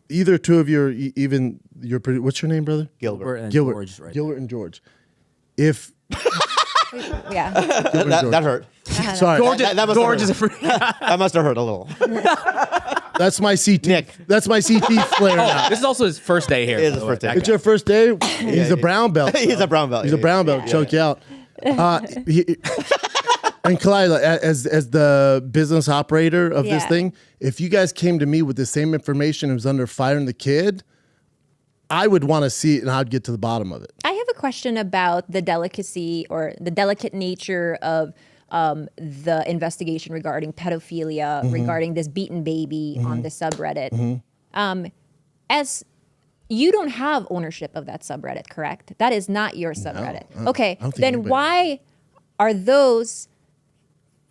either two of your, even your, what's your name, brother? Gilbert. And Gilbert. George, right? Gilbert and George. If Yeah. Gilbert and George. That hurt. Sorry, George, That must have George hurt. is a freak. That must have hurt a little. that's my CT. Nick. That's my CT flare. now. This is also his first day here. It is by his the way. first day. That It's guy. your first day. He's a brown belt. He's a brown belt. He's a brown belt. Choke you out. And Kalila, as the business operator of this Yeah. thing, if you guys came to me with the same information and was under firing the kid, I would want to see it and I'd get to the bottom of it. I have a question about the delicacy or the delicate nature of the investigation regarding pedophilia, Mm-hmm. regarding this beaten baby on the subreddit. As you don't have ownership of that subreddit, correct? That is not your subreddit. Okay, I don't think then anybody- why are those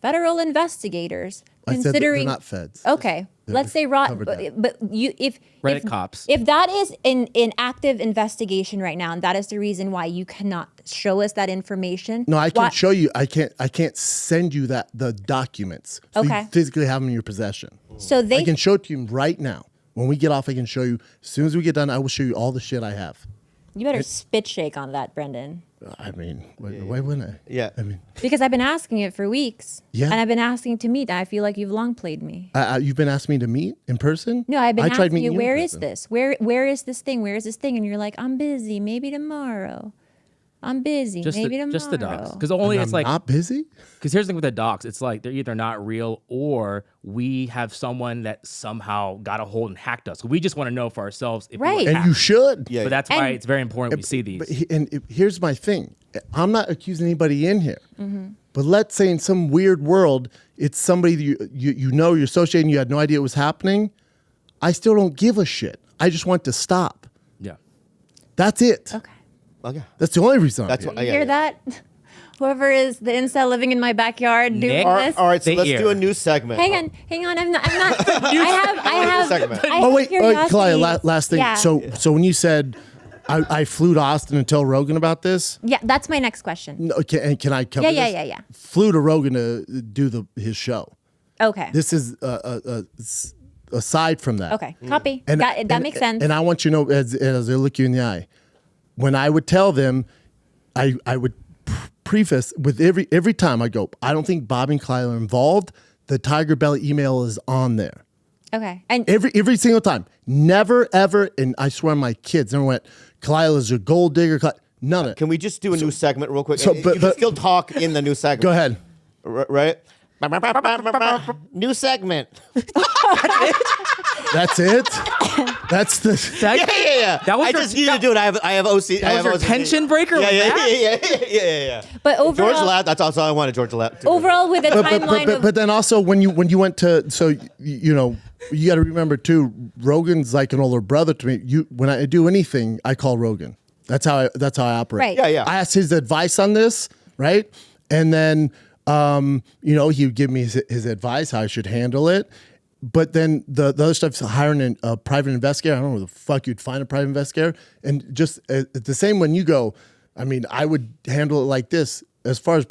federal investigators I said that considering? they're not feds. Okay, They're let's say Rod, covered that. but you if Reddit cops. if that is in active investigation right now, and that is the reason why you cannot show us that information. No, I can why- show you. I can't send you the documents. So Okay. you physically have them in your possession. So I they can show it to you right now. When we get off, I can show you. As soon as we get done, I will show you all the shit I have. you better spit shake on that, Brendan, I mean, why wouldn't I? Yeah. I mean, because I've been asking it for weeks. Yeah. And I've been asking to meet. And I feel like you've long played me. you've been asking me to meet in person? No, I've been I tried asking meeting you, where in is person. this? Where is this thing? Where is this thing? And you're like, I'm busy. Maybe tomorrow. I'm busy. Maybe tomorrow. Just the docs. Because only I'm it's like not busy. because here's the thing with the docs, it's like they're either not real or we have someone that somehow got a hold and hacked us. We just want to know for ourselves if we were Right. And hacked. you should. Yeah. But that's why And- it's very important we see these. But here's my thing. I'm not accusing anybody in here. Mm-hmm. But let's say in some weird world, it's somebody that you know, you're associating, you had no idea it was happening. I still don't give a shit. I just want to stop. Yeah. That's it. Okay. Okay. That's the only reason. That's I'm what. here. You hear that? Whoever is the incel living in my backyard doing Nick? this. All right. So They let's do a ear. new segment. Hang on. I'm not. I have. segment. I Oh have wait, curiosity. Kalila, last thing. Yeah. So when you said I flew to Austin and tell Rogan about this, Yeah, that's my next question. no, can I cover Yeah, this? yeah. Flew to Rogan to do his show. Okay. This is aside from that. Okay. Copy. And that makes sense. And I want you to know, as I look you in the eye, when I would tell them, I would preface with every time I go, I don't think Bob and Kyle are involved. The Tiger Belly email is on there. Okay. And Every single time. Never, ever, and I swear my kids never went, Kyle is a gold digger. None of it. Can we just do a new segment real quick? So, You but- can but- still talk in the new segment. Go ahead. Right? New segment. That's it. That's the. Yeah. That was I your- just need to do it. I have OC. That was your tension breaker? Yeah, was yeah, that? yeah. But George overall, laughed. That's also all I wanted. George laughed. overall with the timeline of But then also when you went to you know you got to remember too, Rogan's like an older brother to me. When I do anything, I call Rogan. That's how I operate. Right. Yeah. I asked his advice on this, right? And then you know, he would give me his advice how I should handle it. But then the other stuff's hiring a private investigator. I don't know where the fuck you'd find a private investigator. And just the same when you go, I mean, I would handle it like this. As far as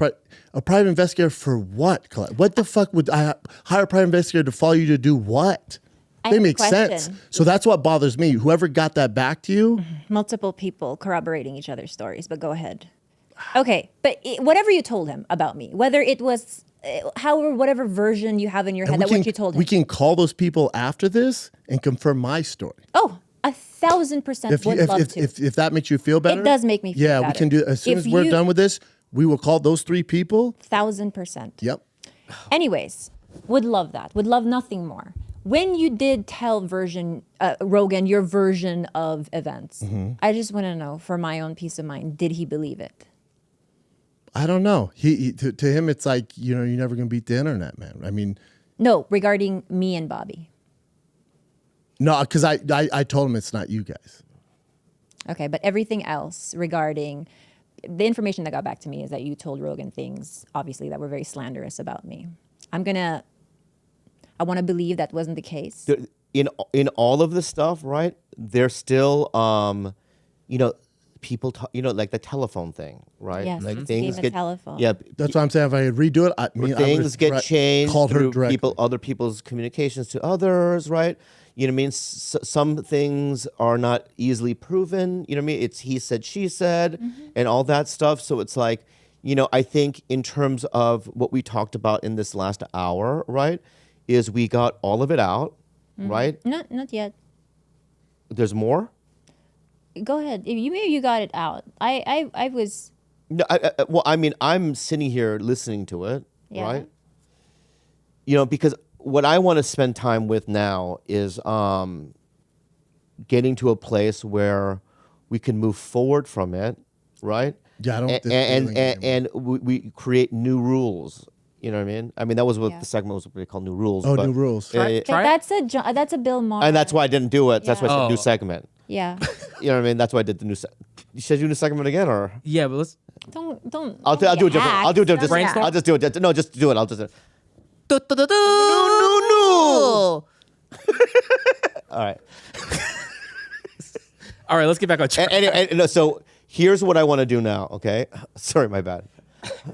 a private investigator for what? Colette? What the fuck would I hire a private investigator to follow you to do what? I They have a make sense. question. So that's what bothers me. Whoever got that back to you, multiple people corroborating each other's stories, but go ahead. Okay, but whatever you told him about me, whether it was however whatever version you have in your head and that what you told him. we can call those people after this and confirm my story. Oh, 1,000% would love to. If that makes you feel better, does make me feel yeah, we better. can do. As soon If as we're you- done with this, we will call those 3 people. 1,000%. Yep. Anyways, would love that. Would love nothing more. When you did tell Rogan your version of events, Mm-hmm. I just want to know for my own peace of mind, did he believe it? I don't know. To him, it's like, you know, you're never gonna beat the internet, man. I mean, No, regarding me and Bobby. no, because I told him it's not you guys. Okay, but everything else regarding the information that got back to me is that you told Rogan things, obviously, that were very slanderous about me. I want to believe that wasn't the case. In all of this stuff, right? There's still, you know, people, you know, like the telephone thing, right? Yes, like he gave a telephone. Yeah, That's what I'm saying. If I could redo it, I things would've get changed Called her through directly. other people's communications to others, right? You know what I mean? Some things are not easily proven. You know what I mean? It's he said, she said, and all that stuff. So it's like, you know, I think in terms of what we talked about in this last hour, right, is we got all of it out, right? Not yet. There's more. Go ahead. Maybe you got it out. I was. No, well, I mean, I'm sitting here listening to it, Yeah. right? You know, because what I want to spend time with now is getting to a place where we can move forward from it, right? Yeah, I don't want this And feeling anymore. we create new rules. You know what I mean? I mean, that was what Yeah. the segment was what they call new rules. Oh, but- new rules. Yeah, yeah, Try it? That's a Bill Maher. and that's why I didn't do it. That's why I said Oh. new segment. Yeah. You know what I mean? That's why I did the new. You said you new segment again, or Yeah, but let's. Don't. I'll do it different. I'll do it different. Brainstorm? I'll just do it. No, just do it. I'll just. No. All right. All right, let's get back on track. No, so here's what I want to do now. Okay, sorry, my bad.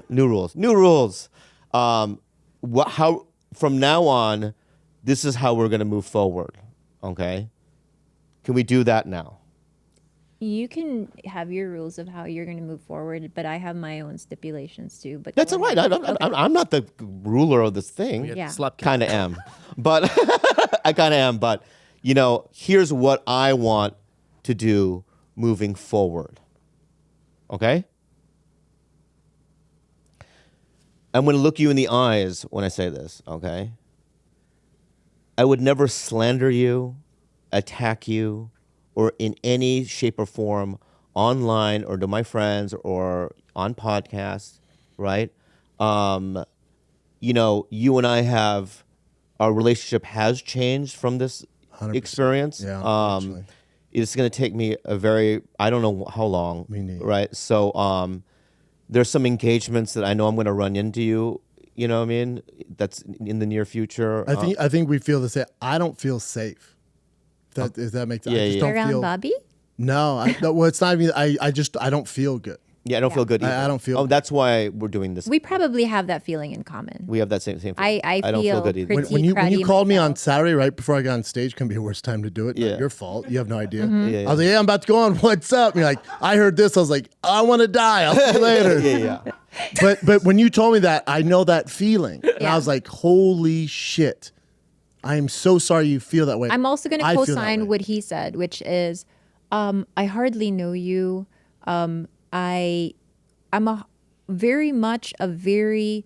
New rules. New rules. How from now on, this is how we're gonna move forward. Okay. Can we do that now? You can have your rules of how you're going to move forward, but I have my own stipulations too. But That's go all right. ahead. I'm not the ruler of this thing. Yeah. Slept. Kind of am, but I kind of am. But you know, here's what I want to do moving forward. Okay. I'm going to look you in the eyes when I say this. Okay. I would never slander you, attack you, or in any shape or form online or to my friends or on podcasts, right? You know, you and I have, our relationship has changed from this 100%. experience. Yeah, unfortunately. It's going to take me I don't know how long, Me neither. right? So there's some engagements that I know I'm going to run into you, you know what I mean? That's in the near future. I think we feel the same. I don't feel safe. If that makes sense. Yeah, I just yeah. don't Around feel. Bobby? No, well, it's not even. I don't feel good. Yeah, I don't feel good either. I don't feel Oh, good. that's why we're doing this. We probably have that feeling in common. We have that same feeling. I don't feel feel good either. pretty- When you cruddy called me on myself. Saturday right before I got on stage, can be the worst time to do it. Yeah. Not your fault. You have no idea. Mm-hmm. Yeah, yeah. I was like, yeah, I'm about to go on. What's up? And you're like, I heard this. I was like, I want to die. I'll see you later. yeah. But when you told me that, I know that feeling, and Yeah. I was like, holy shit. I am so sorry you feel that way. I'm also going to I feel that co-sign way. what he said, which is, I hardly know you. I'm very much a very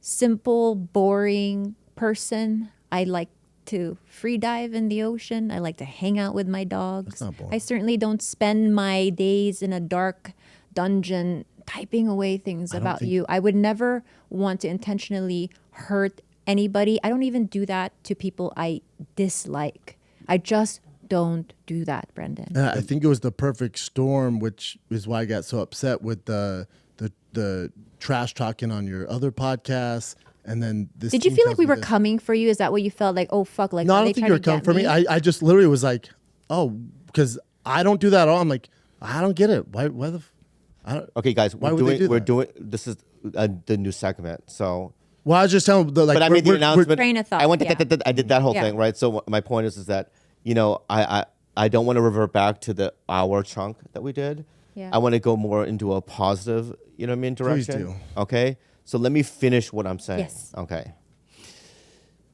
simple, boring person. I like to free dive in the ocean. I like to hang out with my dogs. not boring. I certainly don't spend my days in a dark dungeon typing away things about you. I would never want to intentionally hurt anybody. I don't even do that to people I dislike. I just don't do that, Brendan. And I think it was the perfect storm, which is why I got so upset with the trash talking on your other podcasts. And then this. Did you team feel tells like we me were this. coming for you? Is that what you felt like? Oh, fuck. Like, No, I are don't they think trying you were to coming get for me. I just literally was like, oh, because I don't do that at all. I'm like, I don't get it. Why the? I don't. Okay, guys, Why would they do we're that? doing. This is the new segment. So, Well, I was just telling. Like, but I made the announcement. Train of thought, I went. yeah. I did that whole Yeah. thing, right? So my point is that I don't want to revert back to the hour chunk that we did. Yeah. I want to go more into a positive, direction. do. Okay. So let me finish what I'm saying. Yes. Okay.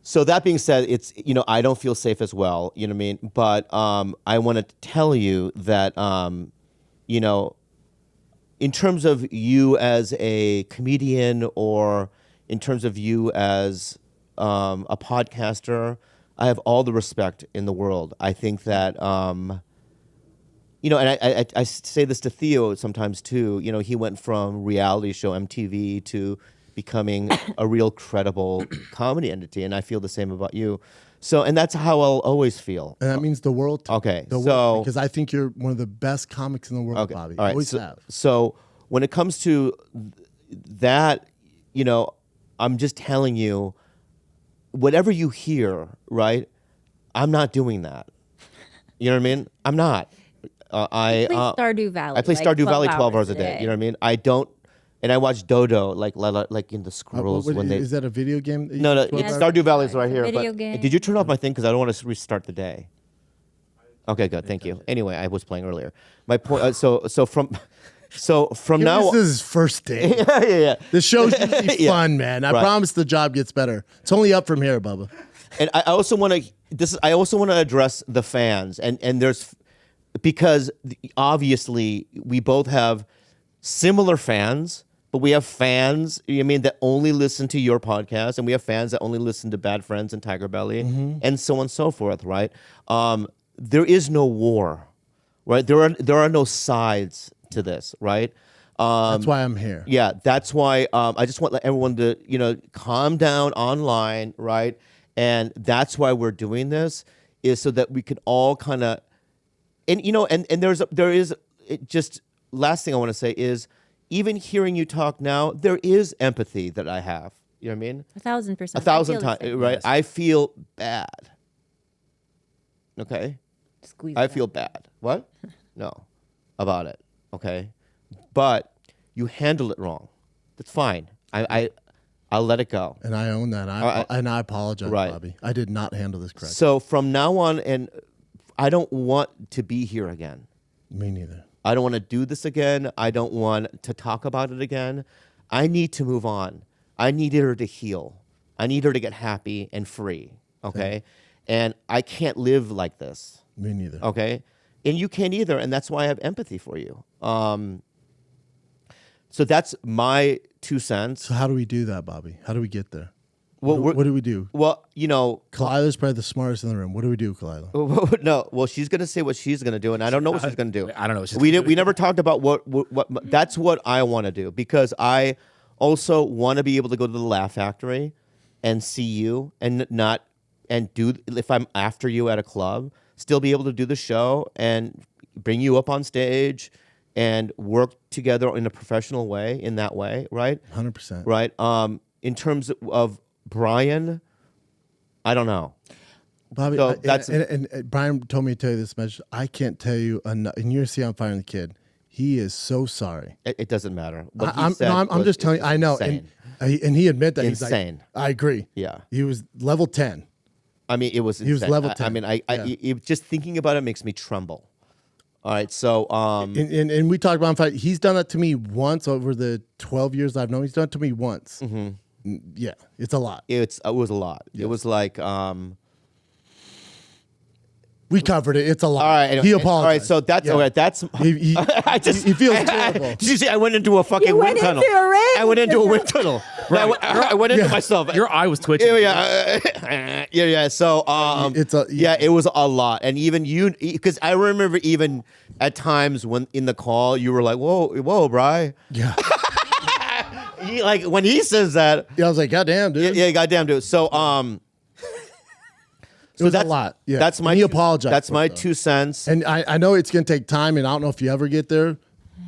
So that being said, it's I don't feel safe as well. You know what I mean? But I want to tell you that in terms of you as a comedian or in terms of you as a podcaster, I have all the respect in the world. I think that, and I say this to Theo sometimes too. He went from reality show MTV to becoming a real credible comedy entity, and I feel the same about you. So, and that's how I'll always feel. And that means the world. To me. Okay, The so- world, because I think you're one of the best comics in the world, Okay. Bobby. All right. Always so, have. so when it comes to that, I'm just telling you, whatever you hear, right? I'm not doing that. You know what I mean? I'm not. Play Stardew Valley. I play like Stardew Valley 12 hours hours a day. You know what I mean? I don't, and I watch Dodo like in the squirrels when they. Is that a video game? that you No, play 12 Yes. hours? Stardew Valley's right It's a here. video But game. did you turn off my thing? Because I don't want to restart the day. Okay, good. Thank you. Anyway, I was playing earlier. My point. So from now. This is his first day. yeah. The show's usually Yeah. fun, man. I Right. promise the job gets better. It's only up from here, Bubba. And I also want to I also want to address the fans and there's because obviously we both have similar fans, but we have fans that only listen to your podcast, and we have fans that only listen to Bad Friends and Tiger Belly and so on and so forth, right? There is no war, right? There are no sides to this, right? That's why I'm here. Yeah, that's why I just want everyone to calm down online, right? And that's why we're doing this is so that we can all kind of and there is just last thing I want to say is even hearing you talk now, there is empathy that I have. You know what I mean? 1,000%. 1,000 I feel the times, same. right? I feel bad. Okay. Squeeze I that. feel bad. What? No, about it. Okay, but you handle it wrong. That's fine. I'll let it go. And I own that. And I apologize, Right. Bobby. I did not handle this correctly. So from now on, and I don't want to be here again. Me neither. I don't want to do this again. I don't want to talk about it again. I need to move on. I need her to heal. I need her to get happy and free. Okay, and I can't live like this. Me neither. Okay, and you can't either, and that's why I have empathy for you. So that's my 2 cents. So how do we do that, Bobby? How do we get there? Well, What do we do? well, Kalila's probably the smartest in the room. What do we do, Kalila? no. Well, she's gonna say what she's gonna do, and I don't know what she's gonna do. I don't know what she's we gonna did, We never talked about what. That's what I want to do because I also want to be able to go to the Laugh Factory and see you and not and do if I'm after you at a club, still be able to do the show and bring you up on stage and work together in a professional way. In that way, right? 100%. Right. In terms of Brian, I don't know. Bobby, So that's- and Brian told me to tell you this message. I can't tell you enough. And you're see I'm firing the kid. He is so sorry. It doesn't matter. What he I'm said was just telling you. I know, insane. and he admit that Insane. He's like, I agree. Yeah. he was level 10. I mean, it was. He was insane. level I 10. mean, Yeah. just thinking about it makes me tremble. All right, so And we talked about him fight. He's done that to me once over the 12 years I've known. He's done it to me once. Yeah, it's a lot. it was a lot. It was like We covered it. It's a lot. all right. Anyway, he all right, apologized. so that's Yeah. all right. That's He I just he feels terrible. Did you see? I went into a fucking You wind went tunnel. into a rain I went into a wind tunnel. I went into myself. Your eye was twitching. Yeah. So, it was a lot, and even you, because I remember even at times when in the call you were like, "Whoa, Bri." Yeah. Like when he says that, Yeah, I was like, God damn, dude. yeah, goddamn, dude. So, It was a that's- lot. Yeah. that's my And he two- apologized. That's for my it, though. 2 cents. And I know it's going to take time, and I don't know if you ever get there,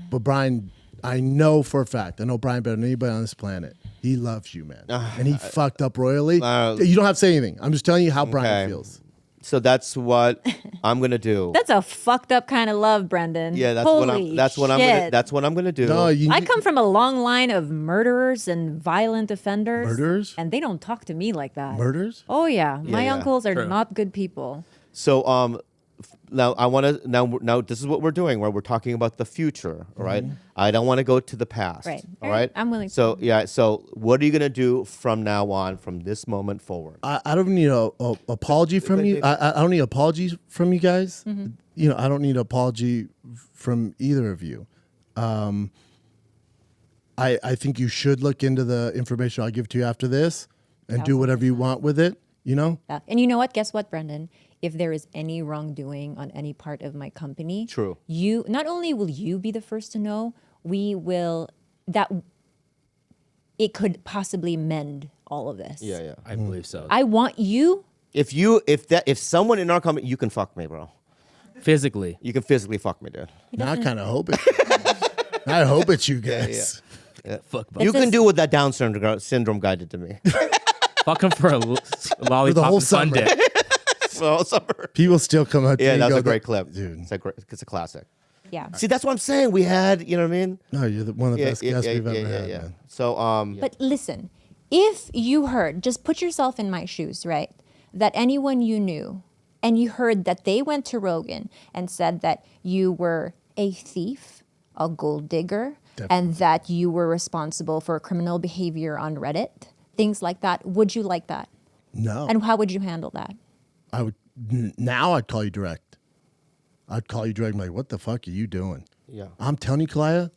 but Brian, I know for a fact, I know Brian better than anybody on this planet. He loves you, man. And he fucked up royally. You don't have to say anything. I'm just telling you how Brian Okay. feels. So that's what I'm gonna do. That's a fucked up kind of love, Brendan. Yeah, that's Holy what I'm. That's what I'm shit. gonna. That's what I'm gonna do. No, you I come from a long line of murderers and violent offenders. Murderers? And they don't talk to me like that. Murders? Oh yeah, my yeah. uncles are True. not good people. So now I want to now this is what we're doing. Where we're talking about the future. All right. I don't want to go to the past. Right. All right. I'm willing to. So yeah. So what are you gonna do from now on, from this moment forward? I don't need a apology from you. I don't need apologies from you guys. You know, I don't need an apology from either of you. I think you should look into the information I'll give to you after this and do whatever you want with it. You know, Yeah. And you know what? Guess what, Brendan? If there is any wrongdoing on any part of my company, True. You not only will you be the first to know, we will that it could possibly mend all of this. Yeah. I believe so. I want you. If someone in our company, you can fuck me, bro. Physically. You can physically fuck me, dude. now I kind of hope it. I hope it's you guys. Fuck, You It's can a- do what that Down syndrome guy did to me. fuck him for a lollipop whole and summer. Sunday. So, summer. People still come up to Yeah, me and that's go, a great clip, dude. It's a classic. Yeah. See, that's what I'm saying. We had, you know what I mean? No, you're one of the best guests we've ever had. yeah. Man. So, But listen, if you heard, just put yourself in my shoes, right? That anyone you knew and you heard that they went to Rogan and said that you were a thief, a gold digger, and that you were responsible for criminal behavior on Reddit, things like that, would you like that? No, And how would you handle that? I would. Now I'd call you direct. I'd call you direct. I'm like, what the fuck are you doing? yeah. I'm telling you, Kalaya,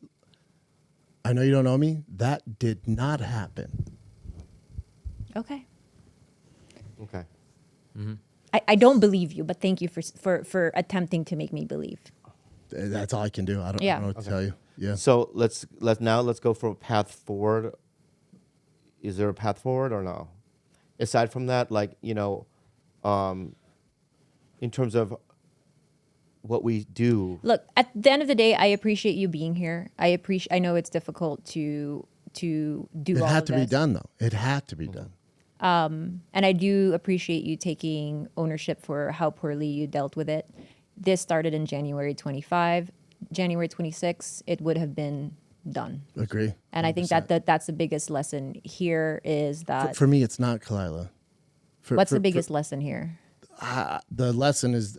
I know you don't know me. That did not happen. Okay. Okay. I don't believe you, but thank you for attempting to make me believe. That's all I can do. I don't Yeah. know what to tell you. Yeah. So let's go for a path forward. Is there a path forward or no? Aside from that, like, you know, in terms of what we do. Look, at the end of the day, I appreciate you being here. I know it's difficult to do It all had of to be this. done, though. It had to be done. And I do appreciate you taking ownership for how poorly you dealt with it. This started in January 25. January 26, it would have been done. Agree. And I think that's the biggest lesson here is that For me, it's not Kalila. what's the biggest lesson here? The lesson is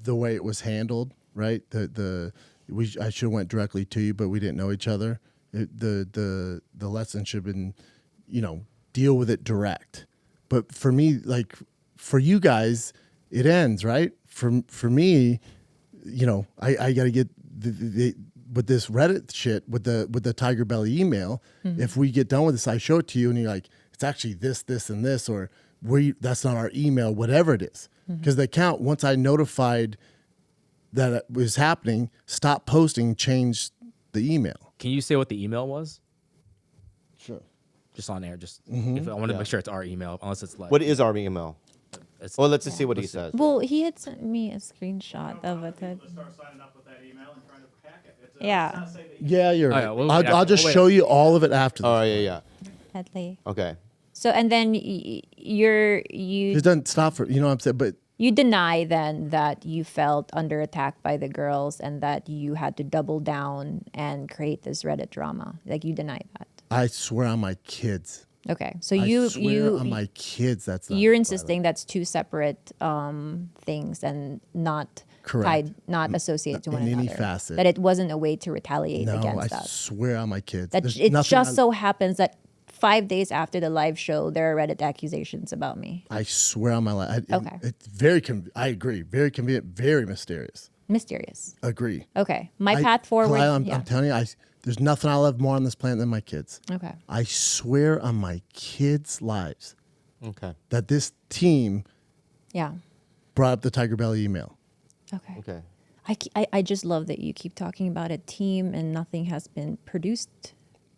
the way it was handled, right? I should have went directly to you, but we didn't know each other. The lesson should have been, deal with it direct. But for me, like for you guys, it ends, right? For me, I got to get with this Reddit shit with the Tiger Belly email. If we get done with this, I show it to you, and you're like, it's actually this, and this, or that's not our email, whatever it is. Because the account, once I notified that it was happening, stopped posting, changed the email. Can you say what the email was? Sure. Just on air. Just if I want to make sure it's our email, unless it's like What is our email? it's, Well, let's just see what he says. Well, he had sent me a screenshot of it. Start signing up with that email and trying to hack it. Yeah. Yeah, you're Oh, right. yeah, we'll wait I'll just after. show you all of it after. Oh, yeah. Hadley. Okay. So and then It you doesn't stop for, what I'm saying? But you deny then that you felt under attack by the girls and that you had to double down and create this Reddit drama. Like you deny that. I swear on my kids. Okay. So I swear on my kids that's not you're violent. insisting that's two separate things and not Correct. tied, not associated to in one any another. facet. That it wasn't a way to retaliate No, I against us. swear on my kids. That There's it nothing just so happens that 5 days after the live show, there are Reddit accusations about me. I swear on my life. Okay. It's very, I agree. Very convenient, very mysterious. Mysterious. Agree. Okay. My path forward. Kalila, I'm, yeah. I'm telling you, there's nothing I love more on this planet than my kids. Okay. I swear on my kids' lives Okay. that this team Yeah. brought up the Tiger Belly email. Okay. Okay. I just love that you keep talking about a team and nothing has been produced.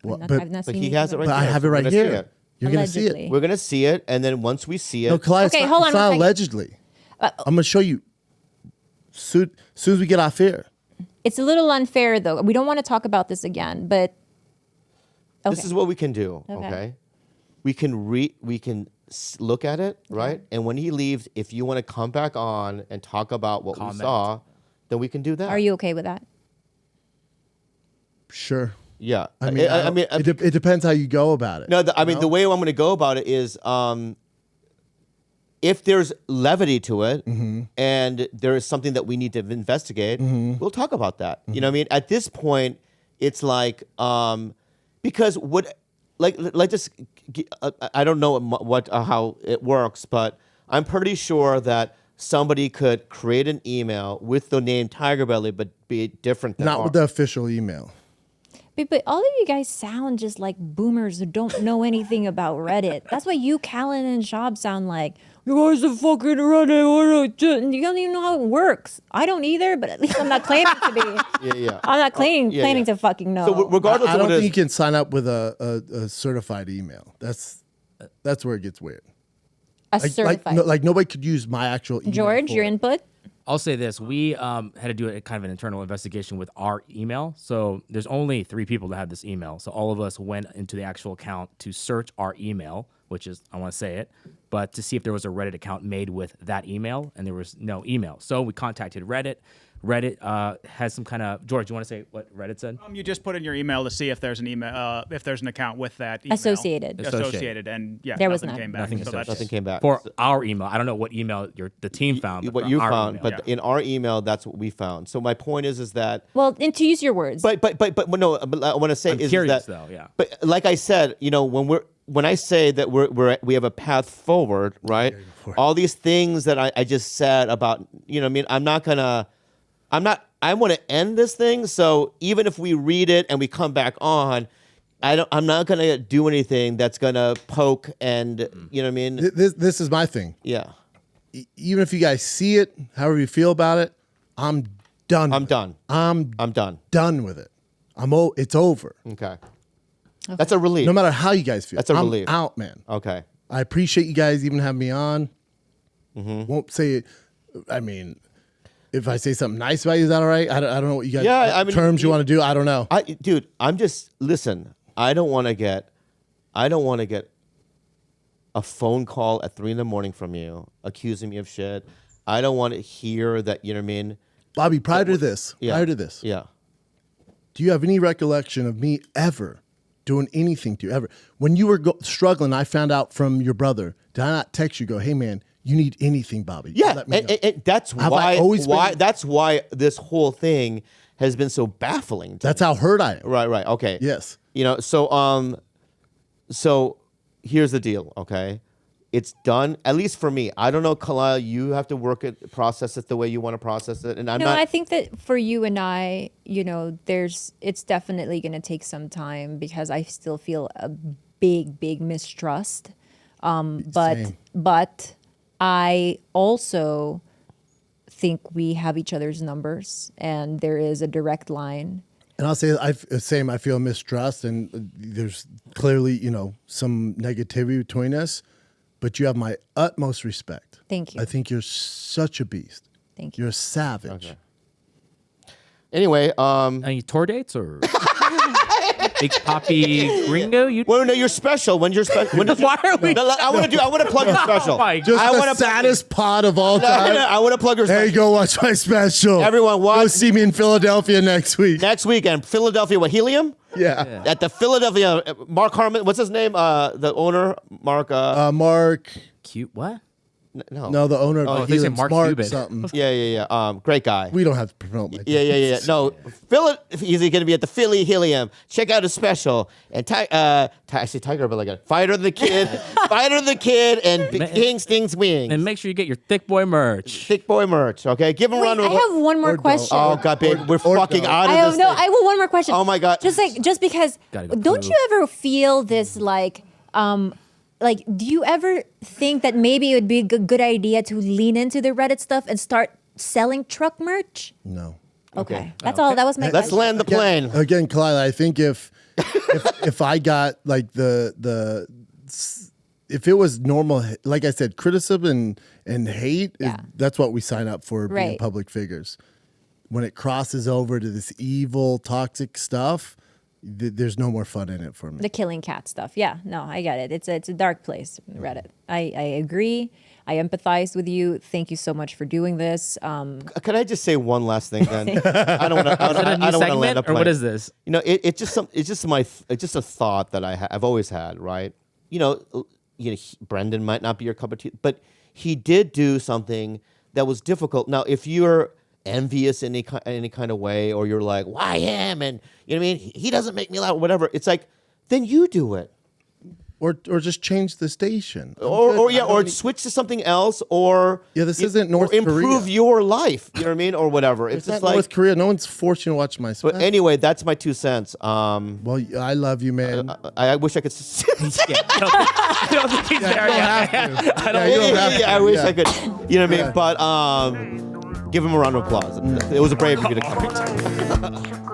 Well, I've but- not But seen he anything has it about right But I here. have it We're right gonna see here. it. You're going to see Allegedly. it. We're gonna see it, and then once we see it, No, Kalila, Okay, it's hold not, on it's one not second. allegedly. I'm going to show you. Soon as we get off air. It's a little unfair though. We don't want to talk about this again, but okay. this is what we can do. Okay. Okay. We can look at it, right? And when he leaves, if you want to come back on and talk about what Comment. we saw, then we can do that. Are you okay with that? Sure. Yeah. I mean, it depends how you go about it. no. The way I'm going to go about it is, if there's levity to it, and there is something that we need to investigate, we'll talk about that. You know what I mean? At this point, it's like, because like just, I don't know what how it works, but I'm pretty sure that somebody could create an email with the name Tiger Belly, but be different than Not with the official email. But all of you guys sound just like boomers who don't know anything about Reddit. That's what you, Callan, and Shab sound like. You guys are fucking Reddit. You don't even know how it works. I don't either, but at least I'm not claiming to be. Yeah. I'm not claiming yeah. to fucking know. So regardless I of don't what it think is, you can sign up with a certified email. That's where it gets weird. a certified. Like nobody could use my actual email. George, for your it. input? I'll say this: we had to do a kind of an internal investigation with our email. So there's only 3 people that have this email. So all of us went into the actual account to search our email, which is, I want to say it, but to see if there was a Reddit account made with that email, and there was no email. So we contacted Reddit. Reddit has some kind of, George, you want to say what Reddit said? You just put in your email to see if there's an email, if there's an account with that email. Associated. Associated, and yeah, There was nothing none. came back. Nothing so associated. that's- nothing came back. For our email. I don't know what email the team found. But what for you our found, email. but in our email, that's what we found. So my point is that. Well, and to use your words. But no. But I want to say I'm is curious, that, though, yeah. But like I said, when I say that we have a path forward, right? All these things that I just said about, what I mean, I want to end this thing. So even if we read it and we come back on, I'm not gonna do anything that's gonna poke and you know what I mean. This is my thing. Yeah, Even if you guys see it, however you feel about it, I'm done. I'm with done. it. I'm done. done with it. It's over. Okay. That's a relief. No matter how you guys feel. That's a I'm relief. out, man. Okay. I appreciate you guys even having me on. Mm-hmm. Won't say it. I mean, if I say something nice about you, is that all right? I don't know what you guys Yeah, I mean, terms you want to do. I don't know. Dude, listen, I don't want to get a phone call at 3 a.m. from you accusing me of shit. I don't want to hear that, you know what I mean? Bobby, prior to this, Yeah. do you have any recollection of me ever doing anything to you ever? When you were struggling, I found out from your brother. Did I not text you? Go, hey man, you need anything, Bobby? Yeah, Let me know. and that's Have I always been- that's why this whole thing has been so baffling to That's how hurt I am. Right. Okay. Yes. So here's the deal, okay? It's done, at least for me. I don't know, Kalila, you have to process it the way you want to process it. And I think that for you and I, it's definitely going to take some time because I still feel a big mistrust. Same. But I also think we have each other's numbers and there is a direct line. And I'll say, I feel mistrust, and there's clearly, some negativity between us, but you have my utmost respect. Thank you. I think you're such a beast. Thank you. You're a savage. Okay. Anyway, Any tour dates or Big Poppy Gringo? well, no, you're special. When's your special? Why are we? I want to plug your special. Oh my Just I the wanna- saddest pod of all No, time. I want to plug your Hey, special. go watch my special. Everyone Go watch- see me in Philadelphia next week. Next weekend, Philadelphia, what, Helium? Yeah. At the Philadelphia, Mark Harmon, what's his name? The owner, Mark. Mark. Cute what? No. No, the owner Oh, of they say Helium Mark Smart Cuban. something. Yeah. Great guy. We don't have to promote my Yeah. No, Phil, he's going to be at the Philly Helium. Check out his special. And I say Tiger, but like a Fighter the Kid, and King Stings Wings. And make sure you get your Thick Boy merch. Thick Boy merch. Okay, give him a Wait, run. I have one more Or don't. question. Oh God, babe, we're fucking don't. out of I have this. no. thing. I have one more question. Oh my God. Just because. Gotta go Don't poo. you ever feel this like, do you ever think that maybe it would be a good idea to lean into the Reddit stuff and start selling truck merch? No. Okay, that's all. That was my. Let's question. land the plane. Again, Kalila, I think if I got like if it was normal, like I said, criticism and hate, Yeah. that's what we sign up for being Right. public figures. When it crosses over to this evil, toxic stuff, there's no more fun in it for me. The killing cat stuff. Yeah, no, I get it. It's a dark place, Reddit. I agree. I empathize with you. Thank you so much for doing this. Can I just say one last thing then? I don't want to. Is it a new I don't want to land segment, a or plane. what is this? You know, it's just a thought that I've always had, right? Brendan might not be your cup of tea, but he did do something that was difficult. Now, if you're envious in any kind of way, or you're like, why him? And you know what I mean? He doesn't make me laugh, whatever. It's like, then you do it. Or just change the station. Or switch to something else, or Yeah, this isn't North or improve Korea. your life. You know what I mean, or whatever. It's It's just not like. North Korea. No one's forcing you to watch my But special. anyway, that's my 2 cents. Well, I love you, man. I wish I could. I don't think he's there You don't yet. have to. Yeah, you don't have to. I wish Yeah. I could. You know what I mean? But give him a round of applause. It was brave of you to come.